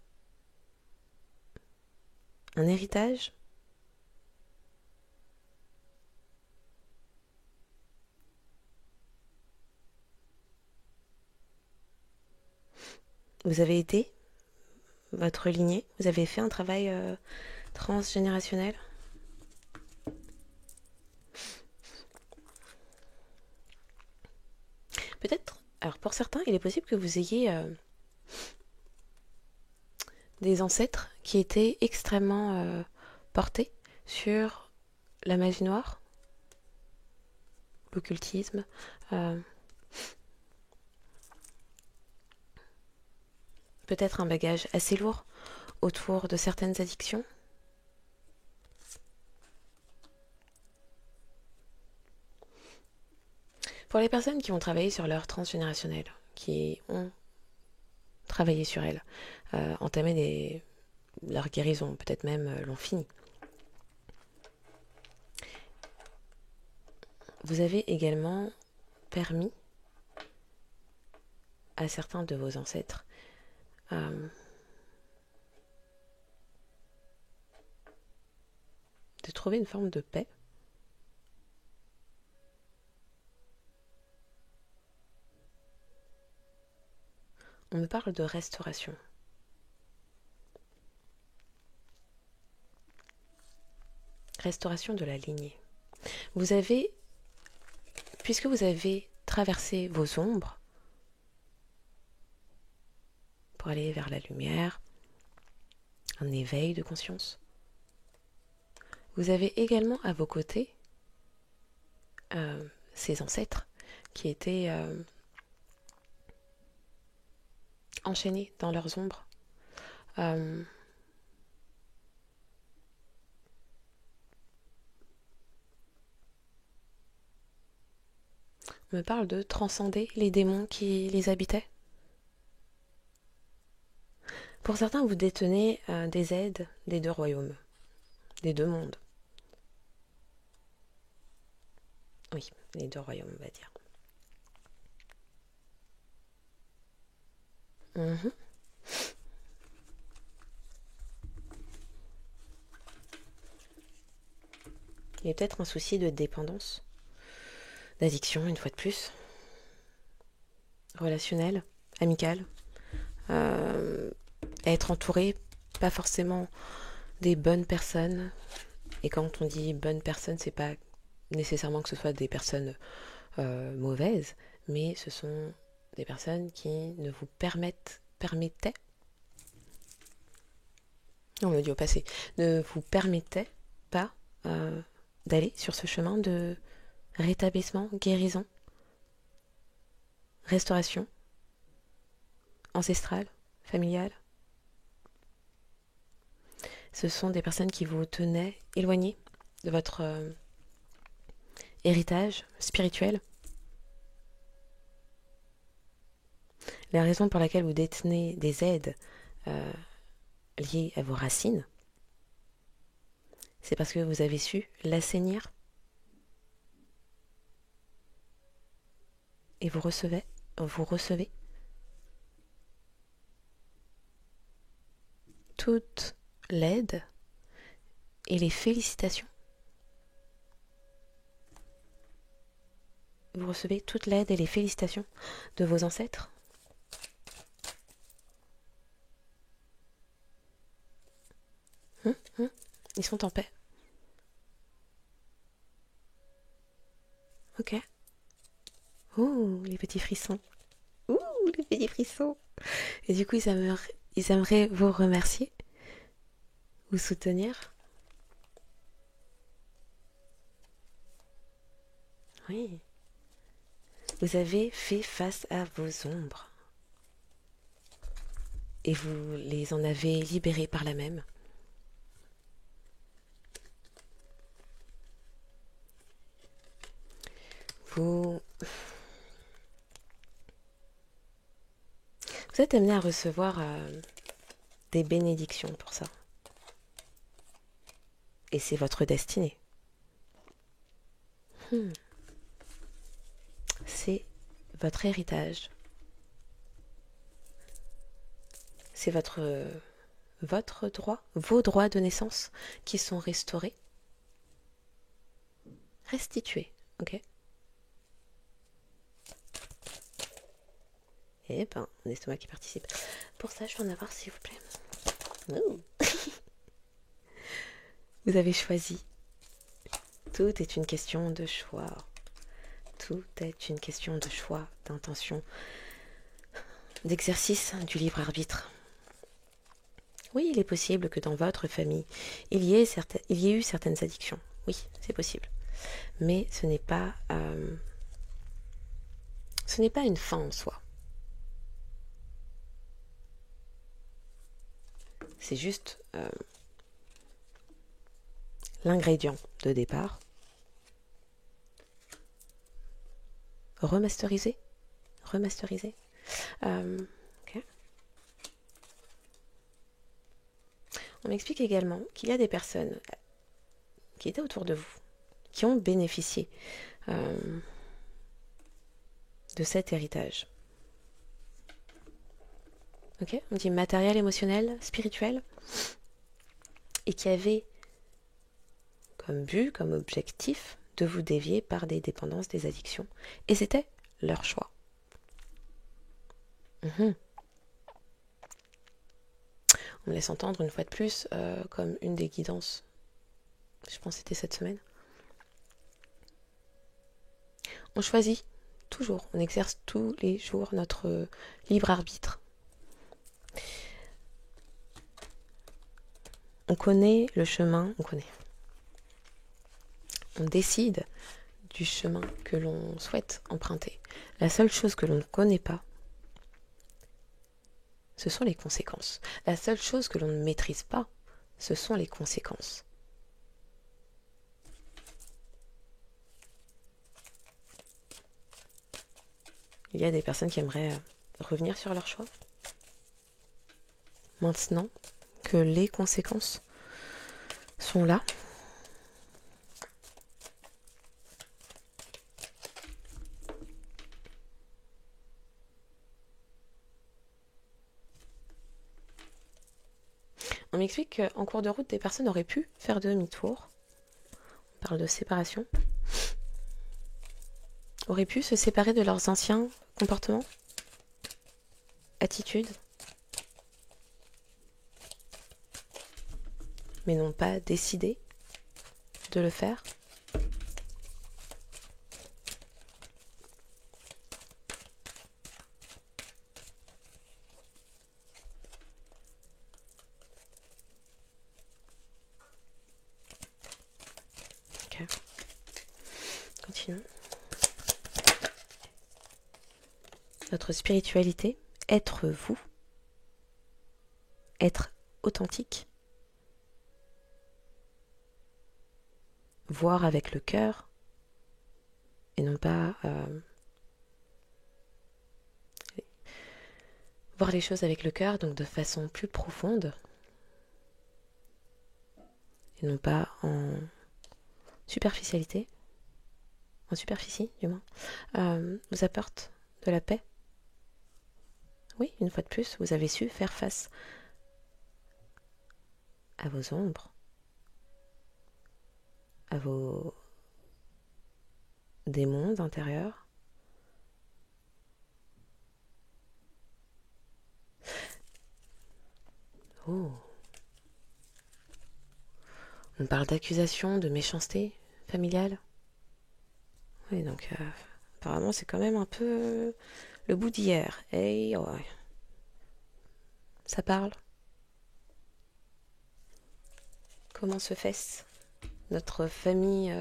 un héritage. Vous avez aidé votre lignée, vous avez fait un travail transgénérationnel. Peut-être, alors pour certains, il est possible que vous ayez des ancêtres qui étaient extrêmement portés sur la magie noire, l'occultisme, euh, peut-être un bagage assez lourd autour de certaines addictions. Pour les personnes qui ont travaillé sur leur transgénérationnel, qui ont travaillé sur elles, entamé leur guérison, peut-être même l'ont fini. Vous avez également permis à certains de vos ancêtres de trouver une forme de paix. On me parle de restauration. Restauration de la lignée. Vous avez, puisque vous avez traversé vos ombres pour aller vers la lumière, un éveil de conscience, vous avez également à vos côtés ces ancêtres qui étaient enchaînés dans leurs ombres. On me parle de transcender les démons qui les habitaient. Pour certains, vous détenez des aides des deux royaumes, des deux mondes. Oui, les deux royaumes, on va dire. Mmh. Il y a peut-être un souci de dépendance, d'addiction, une fois de plus, relationnel, amical, être entouré, pas forcément des bonnes personnes. Et quand on dit bonnes personnes, c'est pas nécessairement que ce soit des personnes mauvaises, mais ce sont des personnes qui ne vous permettaient, on le dit au passé, ne vous permettaient pas d'aller sur ce chemin de rétablissement, guérison, restauration, ancestrale, familiale. Ce sont des personnes qui vous tenaient éloignés de votre héritage spirituel. La raison pour laquelle vous détenez des aides liées à vos racines, c'est parce que vous avez su l'assainir et vous recevez toute l'aide et les félicitations. Vous recevez toute l'aide et les félicitations de vos ancêtres. Ils sont en paix. Ok. Ouh, les petits frissons. Ouh, les petits frissons. Et du coup, ils aimeraient vous remercier, vous soutenir. Oui. Vous avez fait face à vos ombres. Et vous les en avez libérés par là même. Vous êtes amené à recevoir des bénédictions pour ça. Et c'est votre destinée. C'est votre héritage. C'est votre droit, vos droits de naissance qui sont restaurés, restitués, ok? Eh ben, un estomac qui participe. Pour ça, je vais en avoir, s'il vous plaît. Vous avez choisi. Tout est une question de choix. Tout est une question de choix, d'intention, d'exercice du libre arbitre. Oui, il est possible que dans votre famille, il y ait eu certaines addictions. Oui, c'est possible. Mais ce n'est pas une fin en soi. C'est juste l'ingrédient de départ. Remasterisé. Ok. On m'explique également qu'il y a des personnes qui étaient autour de vous, qui ont bénéficié de cet héritage. Ok, on dit matériel, émotionnel, spirituel, et qui avaient comme but, comme objectif, de vous dévier par des dépendances, des addictions. Et c'était leur choix. On me laisse entendre une fois de plus comme une des guidances. Je pense que c'était cette semaine. On choisit toujours, on exerce tous les jours notre libre arbitre. On connaît le chemin, on décide du chemin que l'on souhaite emprunter. La seule chose que l'on ne connaît pas, ce sont les conséquences. La seule chose que l'on ne maîtrise pas, ce sont les conséquences. Il y a des personnes qui aimeraient revenir sur leur choix. Maintenant que les conséquences sont là. On m'explique qu'en cours de route, des personnes auraient pu faire demi-tour. On parle de séparation. Auraient pu se séparer de leurs anciens comportements, attitudes, mais n'ont pas décidé de le faire. affinons. Notre spiritualité, être vous, être authentique, voir avec le cœur et non pas voir les choses avec le cœur, donc de façon plus profonde et non pas en superficialité, en superficie du moins, vous apporte de la paix. Oui, une fois de plus, vous avez su faire face à vos ombres, à vos démons intérieurs. Oh. On parle d'accusation, de méchanceté familiale. Oui, donc apparemment c'est quand même un peu le bout d'hier. Et ouais. Ça parle. Comment se fait-ce? Notre famille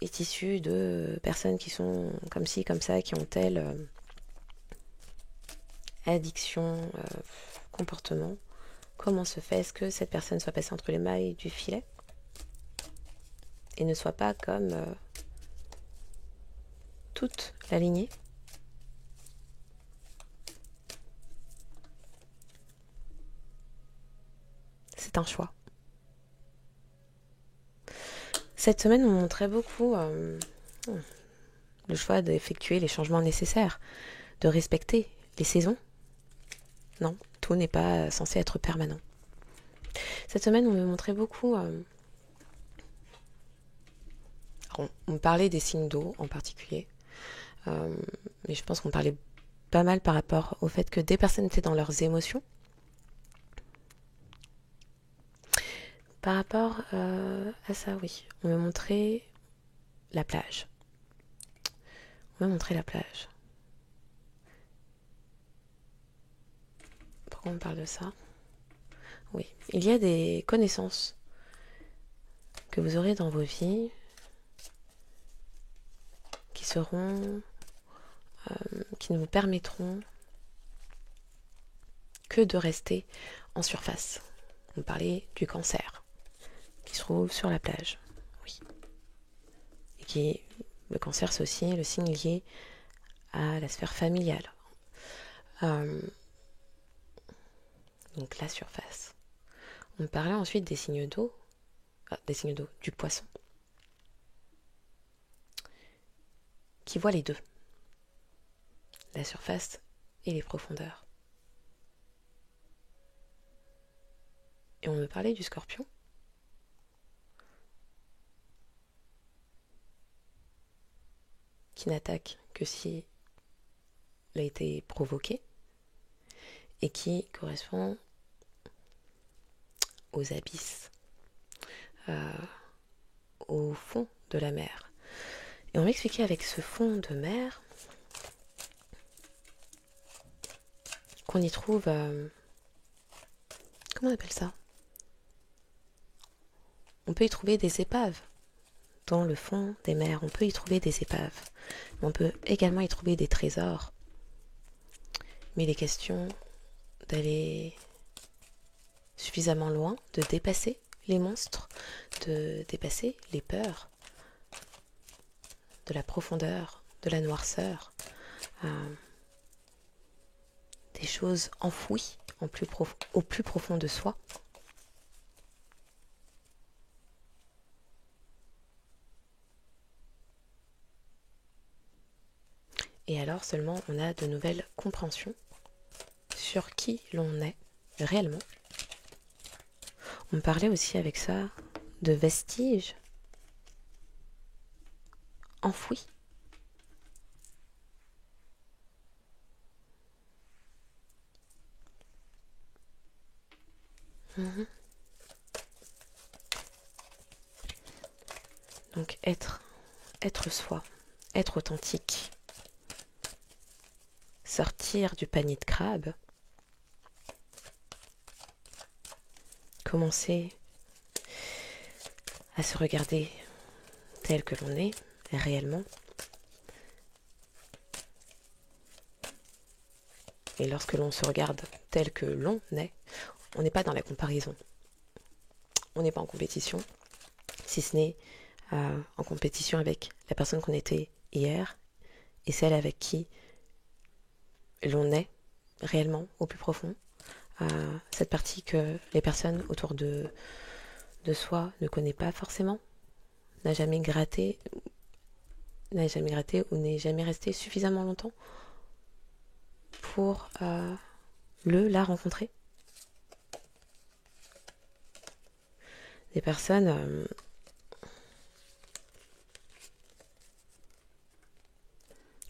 est issue de personnes qui sont comme ci, comme ça, qui ont telle addiction, comportement. Comment se fait-ce que cette personne soit passée entre les mailles du filet et ne soit pas comme toute la lignée? C'est un choix. Cette semaine, on montrait beaucoup le choix d'effectuer les changements nécessaires, de respecter les saisons. Non, tout n'est pas censé être permanent. Cette semaine, on me montrait beaucoup... on parlait des signes d'eau en particulier, mais je pense qu'on parlait pas mal par rapport au fait que des personnes étaient dans leurs émotions. Par rapport à ça, oui, on me montrait la plage. On m'a montré la plage. Pourquoi on parle de ça? Oui, il y a des connaissances que vous aurez dans vos vies qui seront, qui ne vous permettront que de rester en surface. On parlait du cancer qui se trouve sur la plage. Oui. Et qui, le cancer, c'est aussi le signe lié à la sphère familiale. Donc la surface. On parlait ensuite des signes d'eau, du poisson, qui voit les deux, la surface et les profondeurs. Et on me parlait du scorpion, qui n'attaque que si il a été provoqué et qui correspond aux abysses, au fond de la mer. Et on m'expliquait avec ce fond de mer qu'on y trouve... comment on appelle ça? On peut y trouver des épaves. Dans le fond des mers, on peut y trouver des épaves. On peut également y trouver des trésors. Mais il est question d'aller suffisamment loin, de dépasser les monstres, de dépasser les peurs, de la profondeur, de la noirceur, des choses enfouies au plus profond de soi. Et alors seulement on a de nouvelles compréhensions sur qui l'on est réellement. On parlait aussi avec ça de vestiges enfouis. Donc être soi, être authentique, sortir du panier de crabe, commencer à se regarder tel que l'on est réellement. Et lorsque l'on se regarde tel que l'on est, on n'est pas dans la comparaison. On n'est pas en compétition, si ce n'est en compétition avec la personne qu'on était hier et celle avec qui l'on est réellement au plus profond. Cette partie que les personnes autour de soi ne connaissent pas forcément, n'a jamais gratté ou n'est jamais resté suffisamment longtemps pour la rencontrer. Des personnes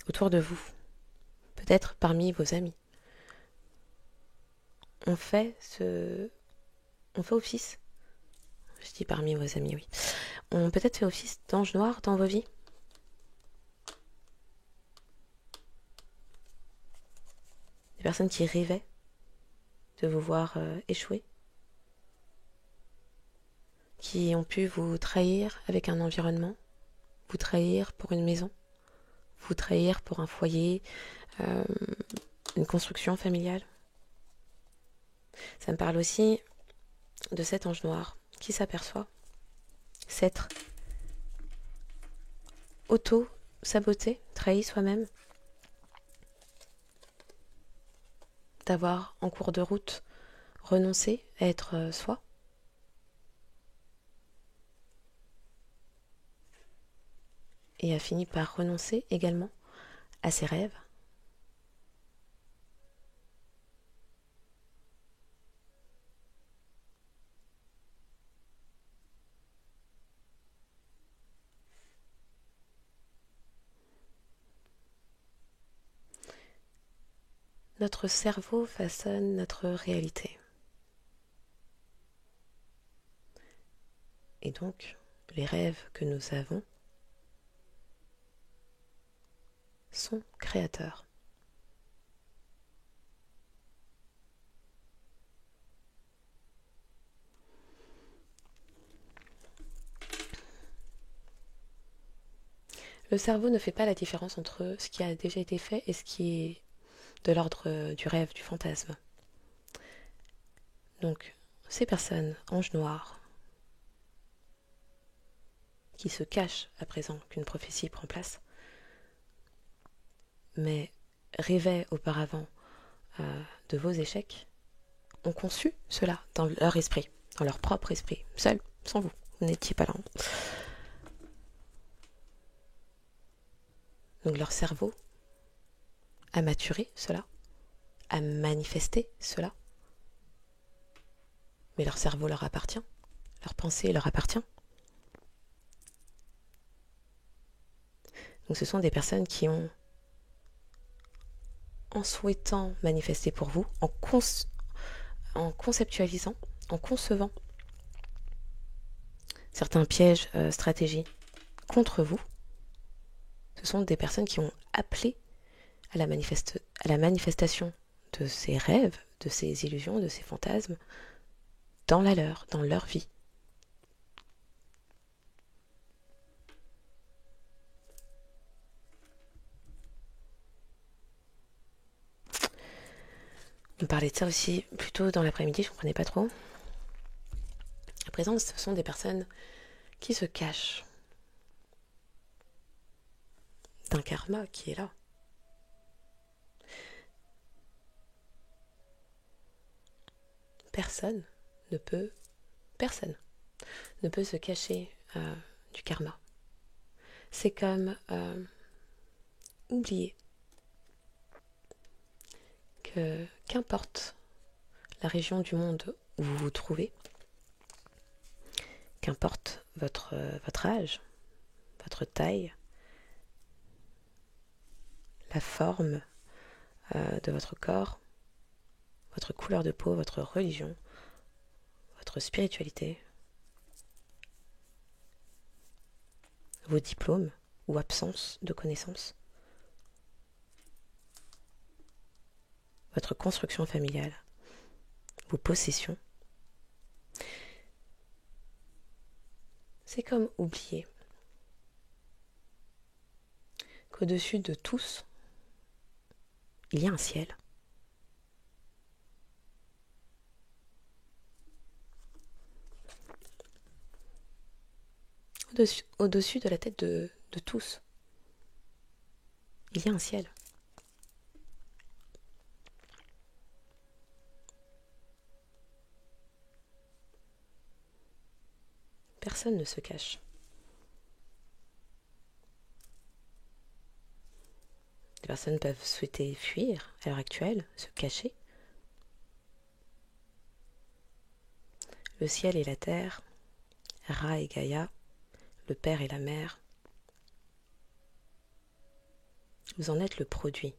autour de vous, peut-être parmi vos amis. On fait office, je dis parmi vos amis, oui. On peut-être fait office d'ange noir dans vos vies. Des personnes qui rêvaient de vous voir échouer, qui ont pu vous trahir avec un environnement, vous trahir pour une maison, vous trahir pour un foyer, une construction familiale. Ça me parle aussi de cet ange noir qui s'aperçoit s'être auto-saboté, trahi soi-même, d'avoir en cours de route renoncé à être soi. Et a fini par renoncer également à ses rêves. Notre cerveau façonne notre réalité. Et donc, les rêves que nous avons sont créateurs. Le cerveau ne fait pas la différence entre ce qui a déjà été fait et ce qui est de l'ordre du rêve, du fantasme. Donc, ces personnes, anges noirs, qui se cachent à présent qu'une prophétie prend place, mais rêvaient auparavant de vos échecs, ont conçu cela dans leur esprit, dans leur propre esprit, seuls, sans vous, vous n'étiez pas là. Donc leur cerveau a maturé cela, a manifesté cela, mais leur cerveau leur appartient, leur pensée leur appartient. Donc ce sont des personnes qui ont, en souhaitant manifester pour vous, en conceptualisant, en concevant certains pièges, stratégies contre vous, ce sont des personnes qui ont appelé à la manifestation de ces rêves, de ces illusions, de ces fantasmes, dans leur vie. On parlait de ça aussi plus tôt dans l'après-midi, je ne comprenais pas trop. À présent, ce sont des personnes qui se cachent d'un karma qui est là. Personne ne peut se cacher du karma. C'est comme oublier que qu'importe la région du monde où vous vous trouvez, qu'importe votre âge, votre taille, la forme de votre corps, votre couleur de peau, votre religion, votre spiritualité, vos diplômes ou absence de connaissances, votre construction familiale, vos possessions. C'est comme oublier qu'au-dessus de tous, il y a un ciel. Au-dessus de la tête de tous, il y a un ciel. Personne ne se cache. Des personnes peuvent souhaiter fuir à l'heure actuelle, se cacher. Le ciel et la terre, Ra et Gaïa, le père et la mère, vous en êtes le produit.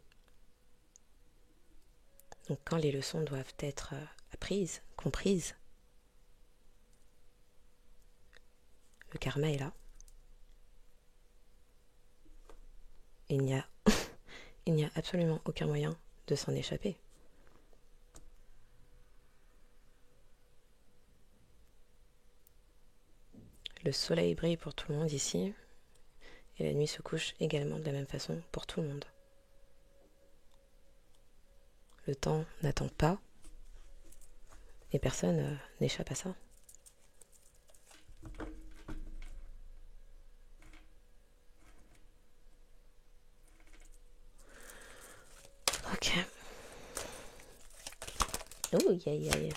Donc quand les leçons doivent être apprises, comprises, le karma est là. Il n'y a, il n'y a absolument aucun moyen de s'en échapper. Le soleil brille pour tout le monde ici, et la nuit se couche également de la même façon pour tout le monde. Le temps n'attend pas, et personne n'échappe à ça. Ok. Oh, aïe.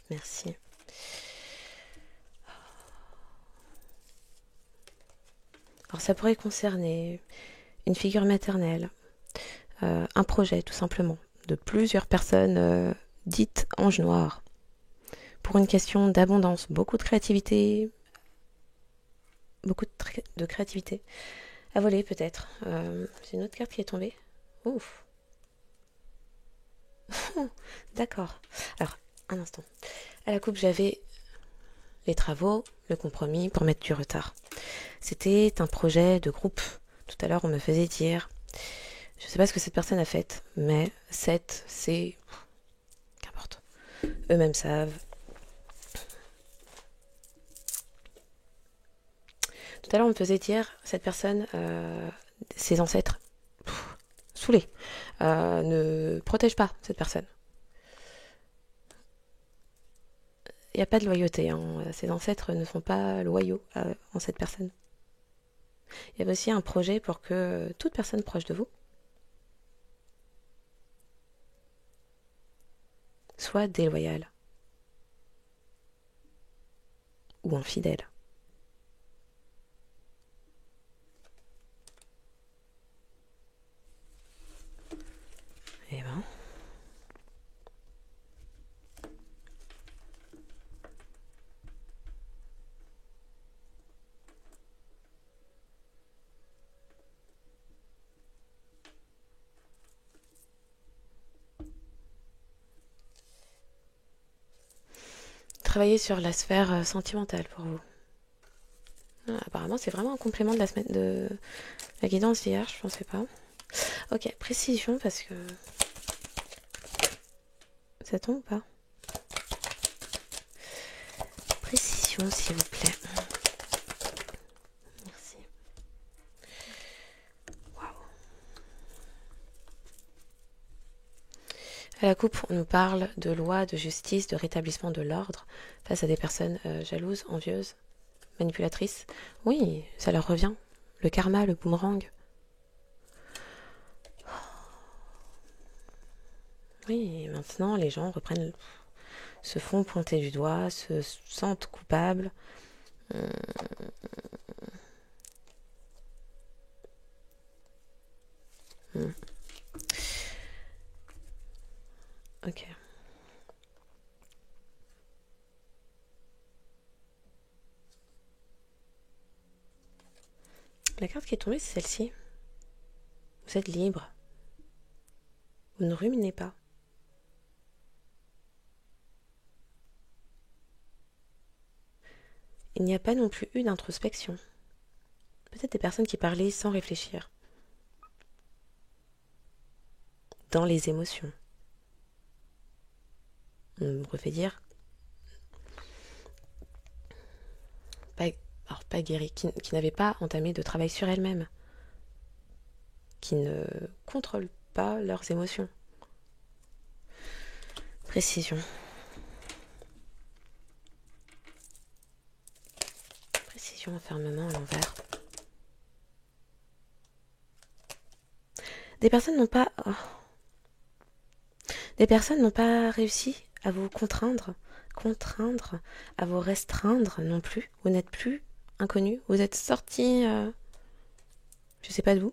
Merci. Alors ça pourrait concerner une figure maternelle, un projet tout simplement, de plusieurs personnes dites anges noirs. Pour une question d'abondance, beaucoup de créativité à voler peut-être. C'est une autre carte qui est tombée. Ouf. D'accord. Alors, un instant. À la coupe, j'avais les travaux, le compromis pour mettre du retard. C'était un projet de groupe. Tout à l'heure, on me faisait dire, je ne sais pas ce que cette personne a fait, mais 7, c'est... Qu'importe. Eux-mêmes savent. Tout à l'heure, on me faisait dire, cette personne, ses ancêtres, saoulés, ne protège pas cette personne. Il n'y a pas de loyauté. Ses ancêtres ne sont pas loyaux en cette personne. Il y avait aussi un projet pour que toute personne proche de vous soit déloyale ou infidèle. Eh ben... Travailler sur la sphère sentimentale pour vous. Apparemment, c'est vraiment un complément de la semaine de la guidance d'hier, je pensais pas. Ok, précision parce que... Ça tombe ou pas? Précision, s'il vous plaît. Merci. Waouh. À la coupe, on nous parle de loi, de justice, de rétablissement de l'ordre face à des personnes jalouses, envieuses, manipulatrices. Oui, ça leur revient. Le karma, le boomerang. Oui, maintenant, les gens se font pointer du doigt, se sentent coupables. Ok. La carte qui est tombée, c'est celle-ci. Vous êtes libre. Vous ne ruminez pas. Il n'y a pas non plus eu d'introspection. Peut-être des personnes qui parlaient sans réfléchir. Dans les émotions. On me refait dire... pas guérie, qui n'avait pas entamé de travail sur elle-même. qui ne contrôlent pas leurs émotions. Précision. Précision, enfermement à l'envers. Des personnes n'ont pas... Des personnes n'ont pas réussi à vous contraindre, à vous restreindre non plus. Vous n'êtes plus inconnu. Vous êtes sorti, je sais pas d'où.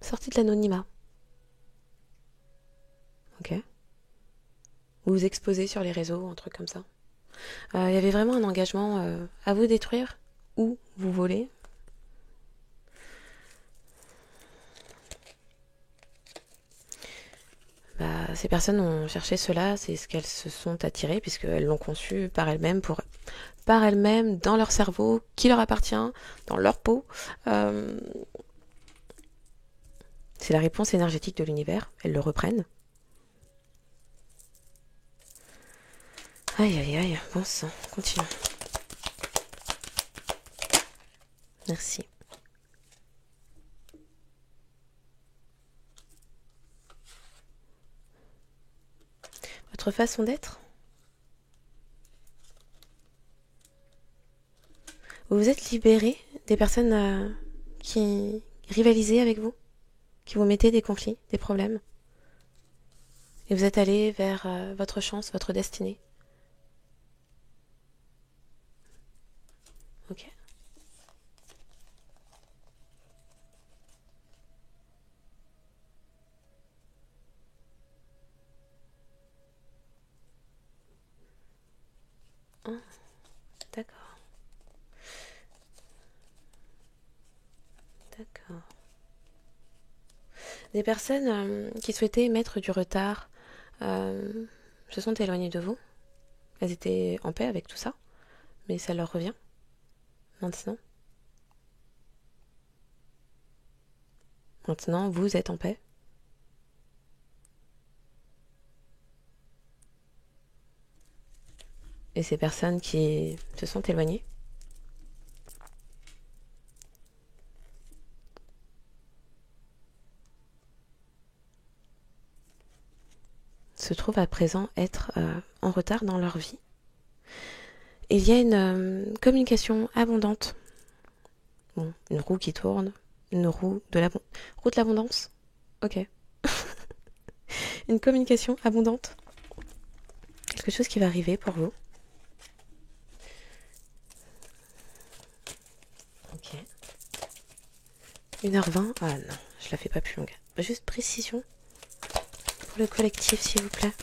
Sorti de l'anonymat. Ok. Vous vous exposez sur les réseaux, un truc comme ça. Il y avait vraiment un engagement à vous détruire ou vous voler. Ces personnes ont cherché cela, c'est ce qu'elles se sont attirées, puisqu'elles l'ont conçu par elles-mêmes, dans leur cerveau, qui leur appartient, dans leur peau. C'est la réponse énergétique de l'univers, elles le reprennent. Aïe aïe aïe, bon sang, continue. Merci. Votre façon d'être? Vous vous êtes libéré des personnes qui rivalisaient avec vous, qui vous mettaient des conflits, des problèmes, et vous êtes allé vers votre chance, votre destinée. Ok. Ah, d'accord. D'accord. Des personnes qui souhaitaient mettre du retard se sont éloignées de vous. Elles étaient en paix avec tout ça, mais ça leur revient maintenant. Maintenant, vous êtes en paix. Et ces personnes qui se sont éloignées se trouvent à présent être en retard dans leur vie. Il y a une communication abondante. Bon, une roue qui tourne, une roue de l'abondance. Ok. Une communication abondante. Quelque chose qui va arriver pour vous. Ok. 1h20. Ah non, je la fais pas plus longue. Juste précision pour le collectif, s'il vous plaît.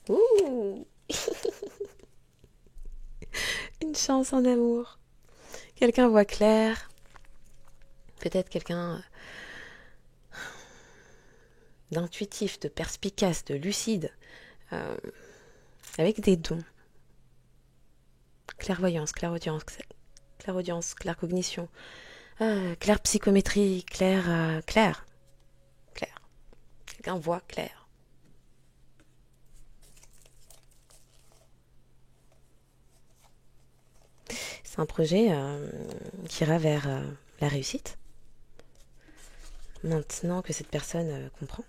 Ouh. Une chance en amour. Quelqu'un voit clair. Peut-être quelqu'un d'intuitif, de perspicace, de lucide, avec des dons. Clairvoyance, clairaudience, claircognition, clair psychométrie, clair. Quelqu'un voit clair. C'est un projet qui ira vers la réussite. Maintenant que cette personne comprend.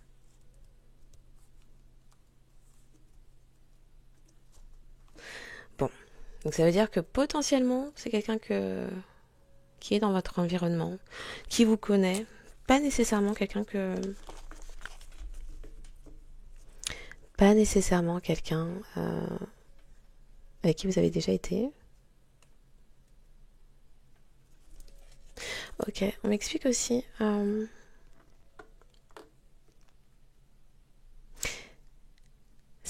Bon, donc ça veut dire que potentiellement, c'est quelqu'un qui est dans votre environnement, qui vous connaît, pas nécessairement quelqu'un avec qui vous avez déjà été. Ok, on m'explique aussi ce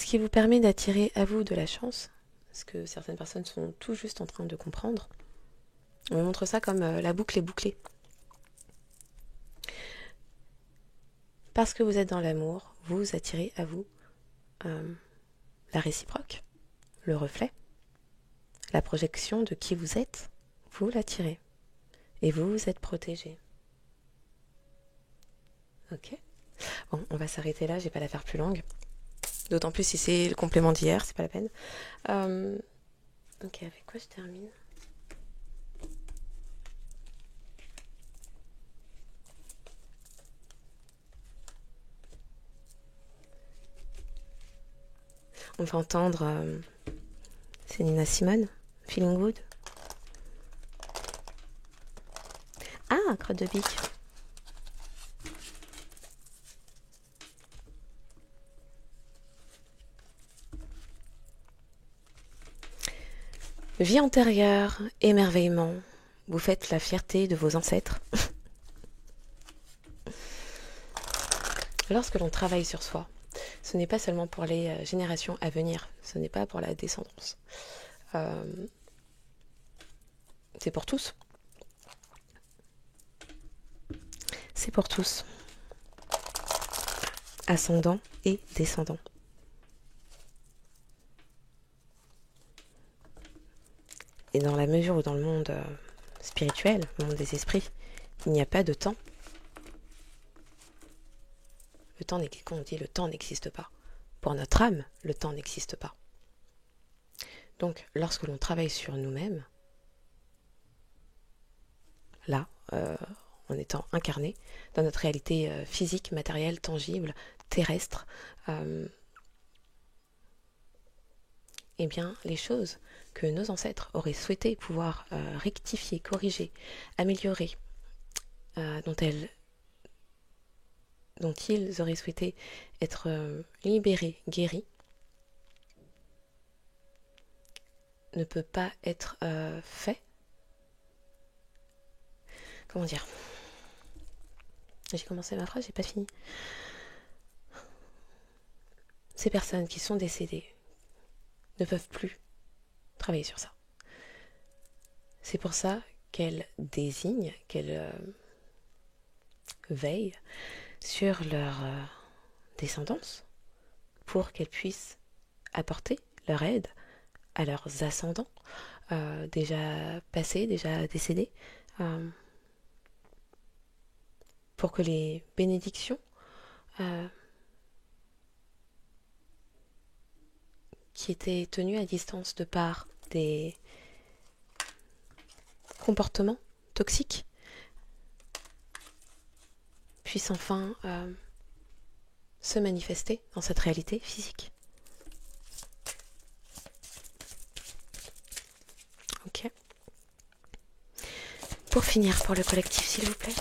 qui vous permet d'attirer à vous de la chance, ce que certaines personnes sont tout juste en train de comprendre. On me montre ça comme la boucle est bouclée. Parce que vous êtes dans l'amour, vous attirez à vous la réciproque, le reflet, la projection de qui vous êtes, vous l'attirez. Et vous êtes protégé. Ok. Bon, on va s'arrêter là, je vais pas la faire plus longue. D'autant plus si c'est le complément d'hier, c'est pas la peine. Ok, avec quoi je termine? On va entendre c'est Nina Simone, Feeling Good. Ah, crotte de bique. Vie antérieure, émerveillement. Vous faites la fierté de vos ancêtres. Lorsque l'on travaille sur soi, ce n'est pas seulement pour les générations à venir, ce n'est pas pour la descendance. C'est pour tous. C'est pour tous. Ascendants et descendants. Et dans la mesure où dans le monde spirituel, le monde des esprits, il n'y a pas de temps. Quand on dit le temps n'existe pas. Pour notre âme, le temps n'existe pas. Donc, lorsque l'on travaille sur nous-mêmes, là, en étant incarné, dans notre réalité physique, matérielle, tangible, terrestre, eh bien, les choses que nos ancêtres auraient souhaité pouvoir rectifier, corriger, améliorer, dont ils auraient souhaité être libérés, guéris, ne peut pas être fait. Comment dire ? J'ai commencé ma phrase, j'ai pas fini. Ces personnes qui sont décédées ne peuvent plus travailler sur ça. C'est pour ça qu'elles désignent, qu'elles veillent sur leur descendance pour qu'elles puissent apporter leur aide à leurs ascendants déjà passés, déjà décédés, pour que les bénédictions qui étaient tenues à distance de par des comportements toxiques puissent enfin se manifester dans cette réalité physique. Ok. Pour finir, pour le collectif, s'il vous plaît.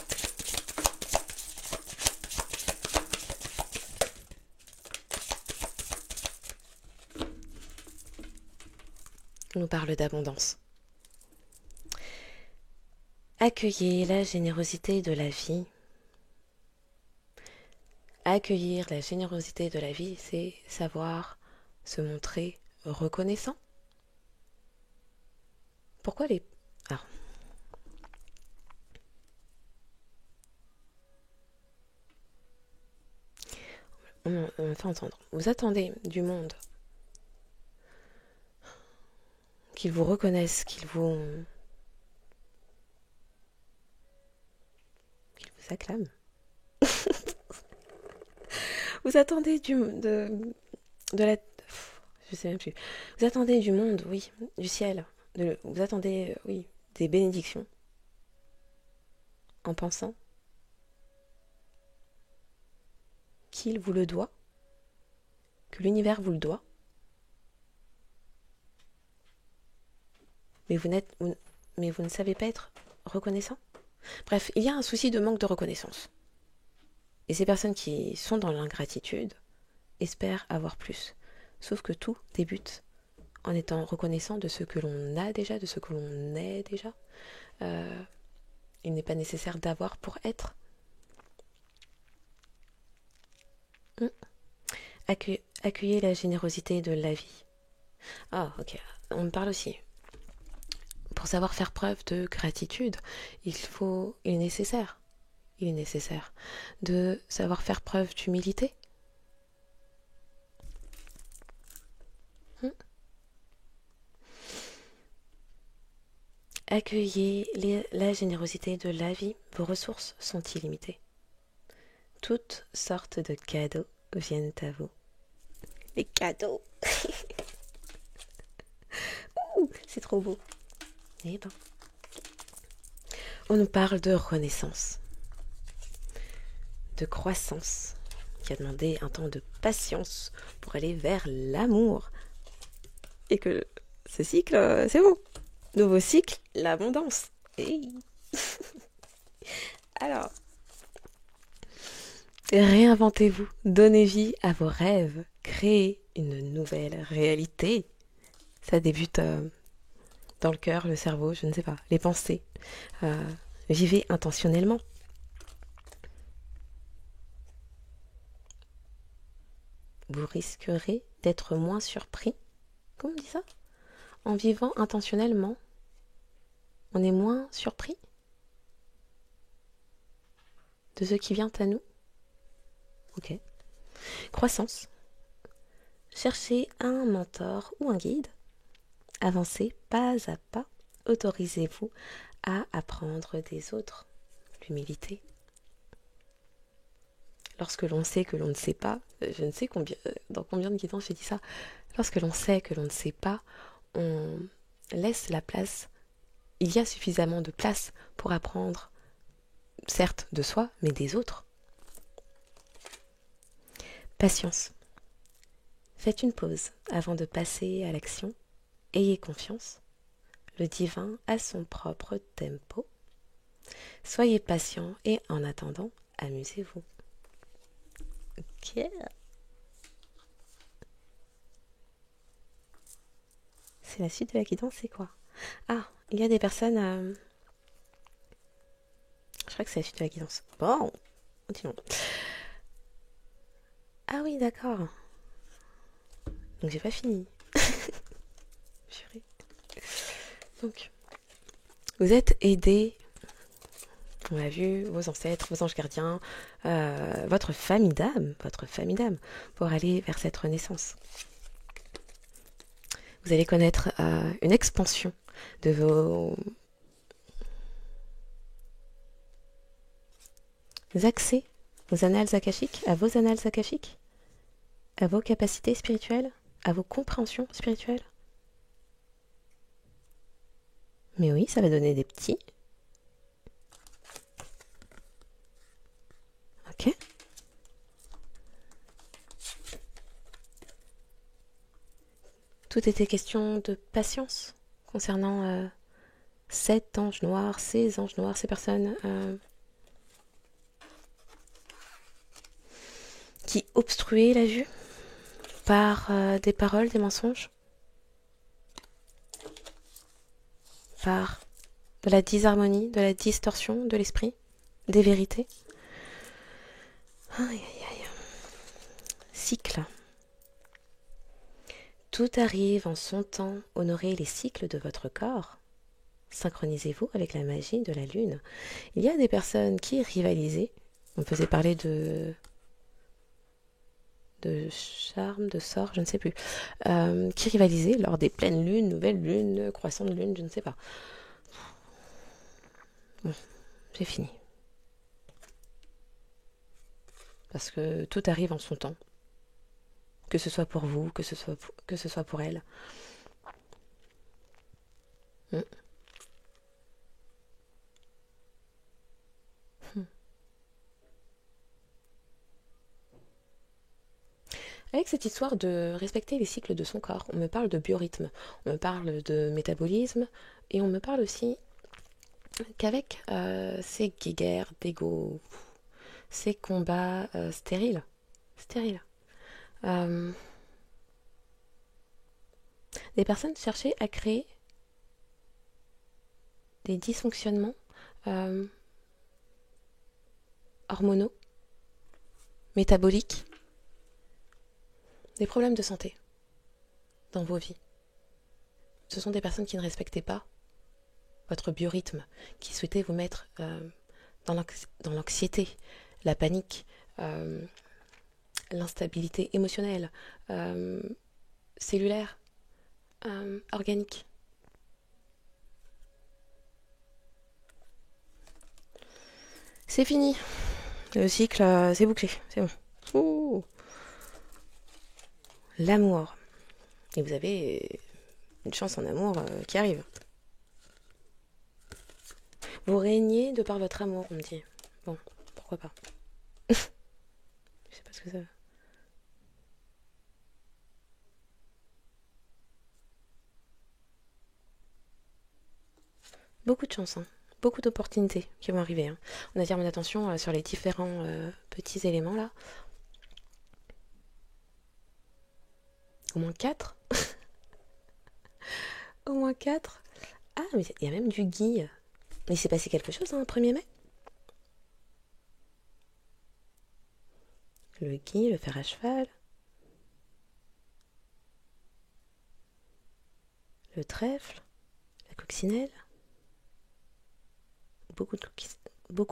On nous parle d'abondance. Accueillez la générosité de la vie. Accueillir la générosité de la vie, c'est savoir se montrer reconnaissant. Pourquoi les... Alors, on me fait entendre. Vous attendez du monde qu'il vous reconnaisse, qu'il vous acclame. Vous attendez de la... Je sais même plus. Vous attendez du monde, oui, du ciel. Vous attendez, oui, des bénédictions. En pensant qu'il vous le doit, que l'univers vous le doit. Mais vous ne savez pas être reconnaissant. Bref, il y a un souci de manque de reconnaissance. Et ces personnes qui sont dans l'ingratitude espèrent avoir plus. Sauf que tout débute en étant reconnaissant de ce que l'on a déjà, de ce que l'on est déjà. Il n'est pas nécessaire d'avoir pour être. Accueillez la générosité de la vie. Ah, ok. On me parle aussi. Pour savoir faire preuve de gratitude, il est nécessaire de savoir faire preuve d'humilité. Accueillez la générosité de la vie. Vos ressources sont illimitées. Toutes sortes de cadeaux viennent à vous. Les cadeaux. Ouh, c'est trop beau. Eh ben. On nous parle de renaissance, de croissance, qui a demandé un temps de patience pour aller vers l'amour. Et que ce cycle, c'est bon. Nouveau cycle, l'abondance. Hey. Alors, réinventez-vous, donnez vie à vos rêves, créez une nouvelle réalité. Ça débute dans le cœur, le cerveau, je ne sais pas, les pensées. Vivez intentionnellement. Vous risquerez d'être moins surpris. Comment on dit ça? En vivant intentionnellement, on est moins surpris de ce qui vient à nous. Ok. Croissance. Cherchez un mentor ou un guide. Avancez pas à pas. Autorisez-vous à apprendre des autres. L'humilité. Lorsque l'on sait que l'on ne sait pas, je ne sais dans combien de guidances j'ai dit ça, lorsque l'on sait que l'on ne sait pas, on laisse la place. Il y a suffisamment de place pour apprendre, certes de soi, mais des autres. Patience. Faites une pause avant de passer à l'action. Ayez confiance. Le divin a son propre tempo. Soyez patient et en attendant, amusez-vous. Ok. C'est la suite de la guidance, c'est quoi? Ah, il y a des personnes... Je crois que c'est la suite de la guidance. Bon, continuons. Ah oui, d'accord. Donc j'ai pas fini. Donc, vous êtes aidé. On l'a vu, vos ancêtres, vos anges gardiens, votre famille d'âme, pour aller vers cette renaissance. Vous allez connaître une expansion de vos accès aux annales akashiques, à vos annales akashiques, à vos capacités spirituelles, à vos compréhensions spirituelles. Mais oui, ça va donner des petits. Ok. Tout était question de patience concernant cet ange noir, ces anges noirs, ces personnes qui obstruaient la vue par des paroles, des mensonges, par de la disharmonie, de la distorsion de l'esprit, des vérités. Aïe, aïe, aïe. Cycle. Tout arrive en son temps. Honorez les cycles de votre corps. Synchronisez-vous avec la magie de la lune. Il y a des personnes qui rivalisaient. On faisait parler de charme, de sort, je ne sais plus, qui rivalisaient lors des pleines lunes, nouvelles lunes, croissantes lunes, je ne sais pas. Bon, j'ai fini. Parce que tout arrive en son temps. Que ce soit pour vous, que ce soit pour elle. Avec cette histoire de respecter les cycles de son corps, on me parle de biorhythme, on me parle de métabolisme, et on me parle aussi qu'avec ces guéguerres d'ego, ces combats stériles, des personnes cherchaient à créer des dysfonctionnements hormonaux, métaboliques, des problèmes de santé dans vos vies. Ce sont des personnes qui ne respectaient pas votre biorhythme, qui souhaitaient vous mettre dans l'anxiété, la panique, l'instabilité émotionnelle, cellulaire, organique. C'est fini. Le cycle, c'est bouclé. C'est bon. Ouh. L'amour. Et vous avez une chance en amour qui arrive. Vous régnez de par votre amour, on me dit. Bon, pourquoi pas. Je sais pas ce que ça... Beaucoup de chance, hein. Beaucoup d'opportunités qui vont arriver, hein. On attire mon attention sur les différents petits éléments là. Au moins 4. Au moins 4. Ah, mais il y a même du gui. Mais il s'est passé quelque chose, hein, le 1er mai. Le gui, le fer à cheval. Le trèfle. La coccinelle. Beaucoup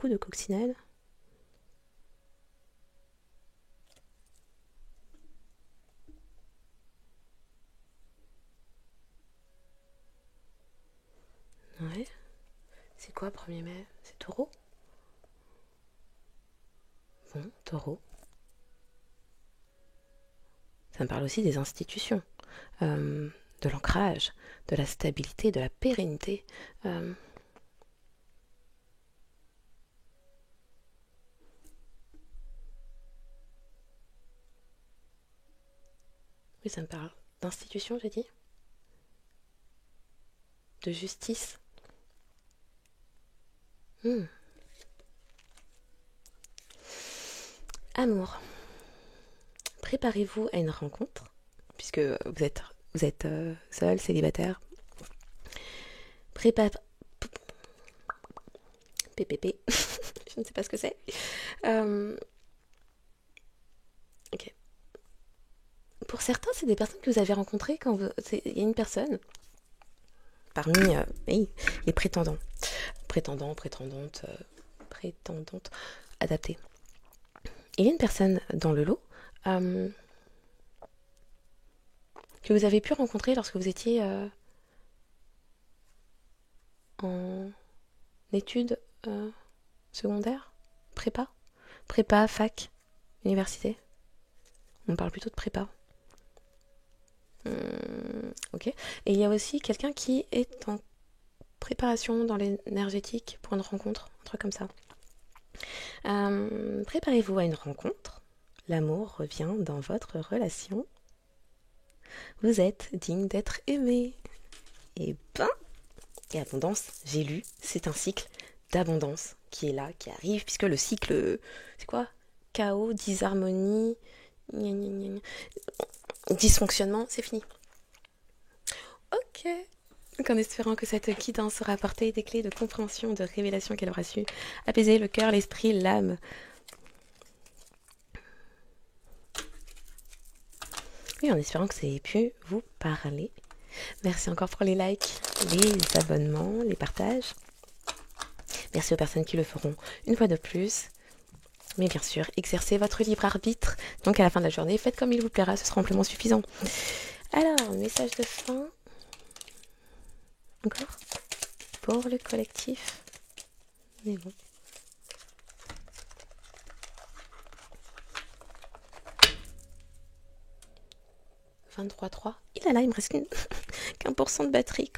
de coccinelles. Ouais. C'est quoi 1er mai? C'est taureau? Bon, taureau. Ça me parle aussi des institutions, de l'ancrage, de la stabilité, de la pérennité. Oui, ça me parle d'institutions, j'ai dit. De justice. Amour. Préparez-vous à une rencontre, puisque vous êtes seul, célibataire. PPP. Je ne sais pas ce que c'est. Ok. Pour certains, c'est des personnes que vous avez rencontrées quand il y a une personne parmi les prétendants. Prétendantes, adaptées. Il y a une personne dans le lot que vous avez pu rencontrer lorsque vous étiez en études secondaires, prépa, fac, université. On parle plutôt de prépa. Ok. Et il y a aussi quelqu'un qui est en préparation dans l'énergétique pour une rencontre, un truc comme ça. Préparez-vous à une rencontre. L'amour revient dans votre relation. Vous êtes digne d'être aimé. Et abondance, j'ai lu, c'est un cycle d'abondance qui est là, qui arrive, puisque le cycle, c'est quoi? Chaos, disharmonie, dysfonctionnement, c'est fini. Ok. Donc en espérant que cette guidance aura apporté des clés de compréhension, de révélation qu'elle aura su apaiser le cœur, l'esprit, l'âme. Oui, en espérant que ça ait pu vous parler. Merci encore pour les likes, les abonnements, les partages. Merci aux personnes qui le feront une fois de plus. Mais bien sûr, exercez votre libre arbitre. Donc à la fin de la journée, faites comme il vous plaira, ce sera amplement suffisant. Alors, message de fin. Encore pour le collectif. Mais bon. « 23,3. Il est là, il me reste qu'un % de batterie.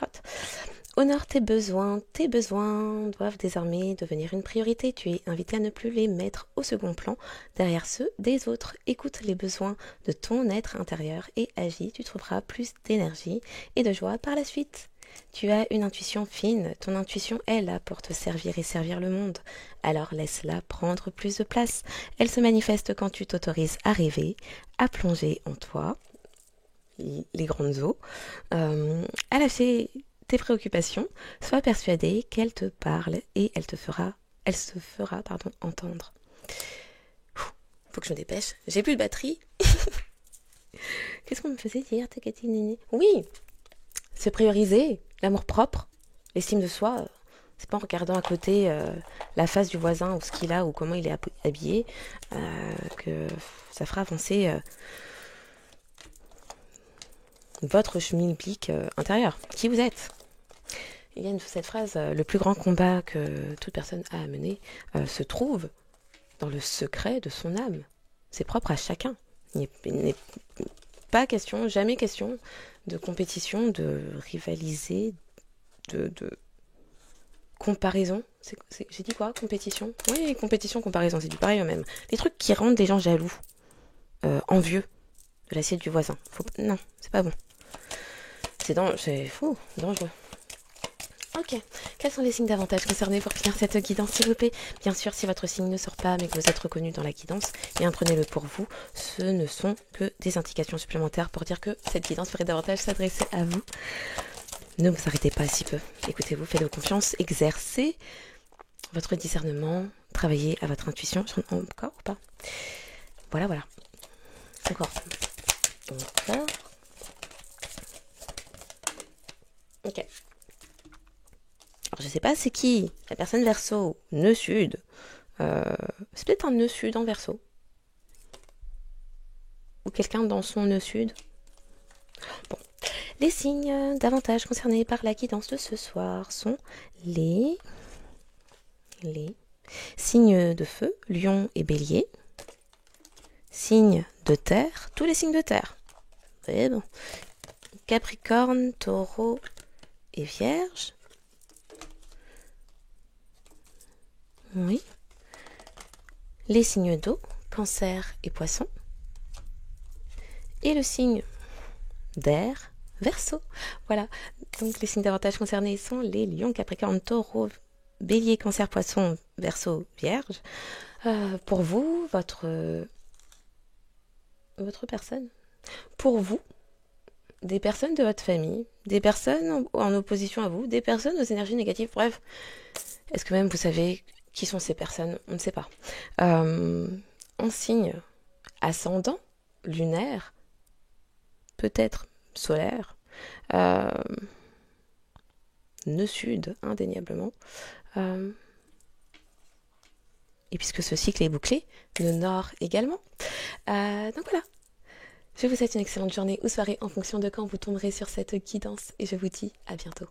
Honore tes besoins doivent désormais devenir une priorité. Tu es invité à ne plus les mettre au second plan derrière ceux des autres. Écoute les besoins de ton être intérieur et agis. Tu trouveras plus d'énergie et de joie par la suite. Tu as une intuition fine. Ton intuition est là pour te servir et servir le monde. Alors laisse-la prendre plus de place. Elle se manifeste quand tu t'autorises à rêver, à plonger en toi, les grandes eaux, à lâcher tes préoccupations, sois persuadé qu'elle te parle et elle se fera entendre. Faut que je me dépêche, j'ai plus de batterie. Qu'est-ce qu'on me faisait dire, Oui, se prioriser, l'amour propre, l'estime de soi. C'est pas en regardant à côté la face du voisin ou ce qu'il a ou comment il est habillé que ça fera avancer votre schmilblick intérieur, qui vous êtes. Il y a cette phrase, le plus grand combat que toute personne a à mener se trouve dans le secret de son âme. C'est propre à chacun. Il n'est pas question, jamais question de compétition, de rivaliser, de comparaison. J'ai dit quoi? Compétition? Oui, compétition, comparaison, c'est du pareil au même. Les trucs qui rendent des gens jaloux. envieux de l'assiette du voisin. Non, c'est pas bon. C'est fou, dangereux. Ok, quels sont les signes d'avantage concernés pour finir cette guidance, s'il vous plaît? Bien sûr, si votre signe ne sort pas, mais que vous êtes reconnu dans la guidance, et prenez-le pour vous, ce ne sont que des indications supplémentaires pour dire que cette guidance pourrait davantage s'adresser à vous. Ne vous arrêtez pas si peu. Écoutez-vous, faites-vous confiance, exercez votre discernement, travaillez à votre intuition. Encore ou pas? Voilà. Encore. Ok. Alors, je sais pas c'est qui la personne Verseau, nœud sud. C'est peut-être un nœud sud en Verseau. Ou quelqu'un dans son nœud sud. Bon. Les signes davantage concernés par la guidance de ce soir sont les signes de feu, lion et bélier. Signes de terre, tous les signes de terre. C'est bon. Capricorne, taureau et vierge. Oui. Les signes d'eau, cancer et poisson. Et le signe d'air, Verseau. Voilà. Donc les signes davantage concernés sont les lions, capricorne, taureau, bélier, cancer, poisson, Verseau, vierge. Pour vous, votre personne. Pour vous, des personnes de votre famille, des personnes en opposition à vous, des personnes aux énergies négatives, bref. Est-ce que même vous savez qui sont ces personnes? On ne sait pas. En signe ascendant, lunaire, peut-être solaire, nœud sud, indéniablement. Et puisque ce cycle est bouclé, le nord également. Donc voilà. Je vous souhaite une excellente journée ou soirée en fonction de quand vous tomberez sur cette guidance et je vous dis à bientôt.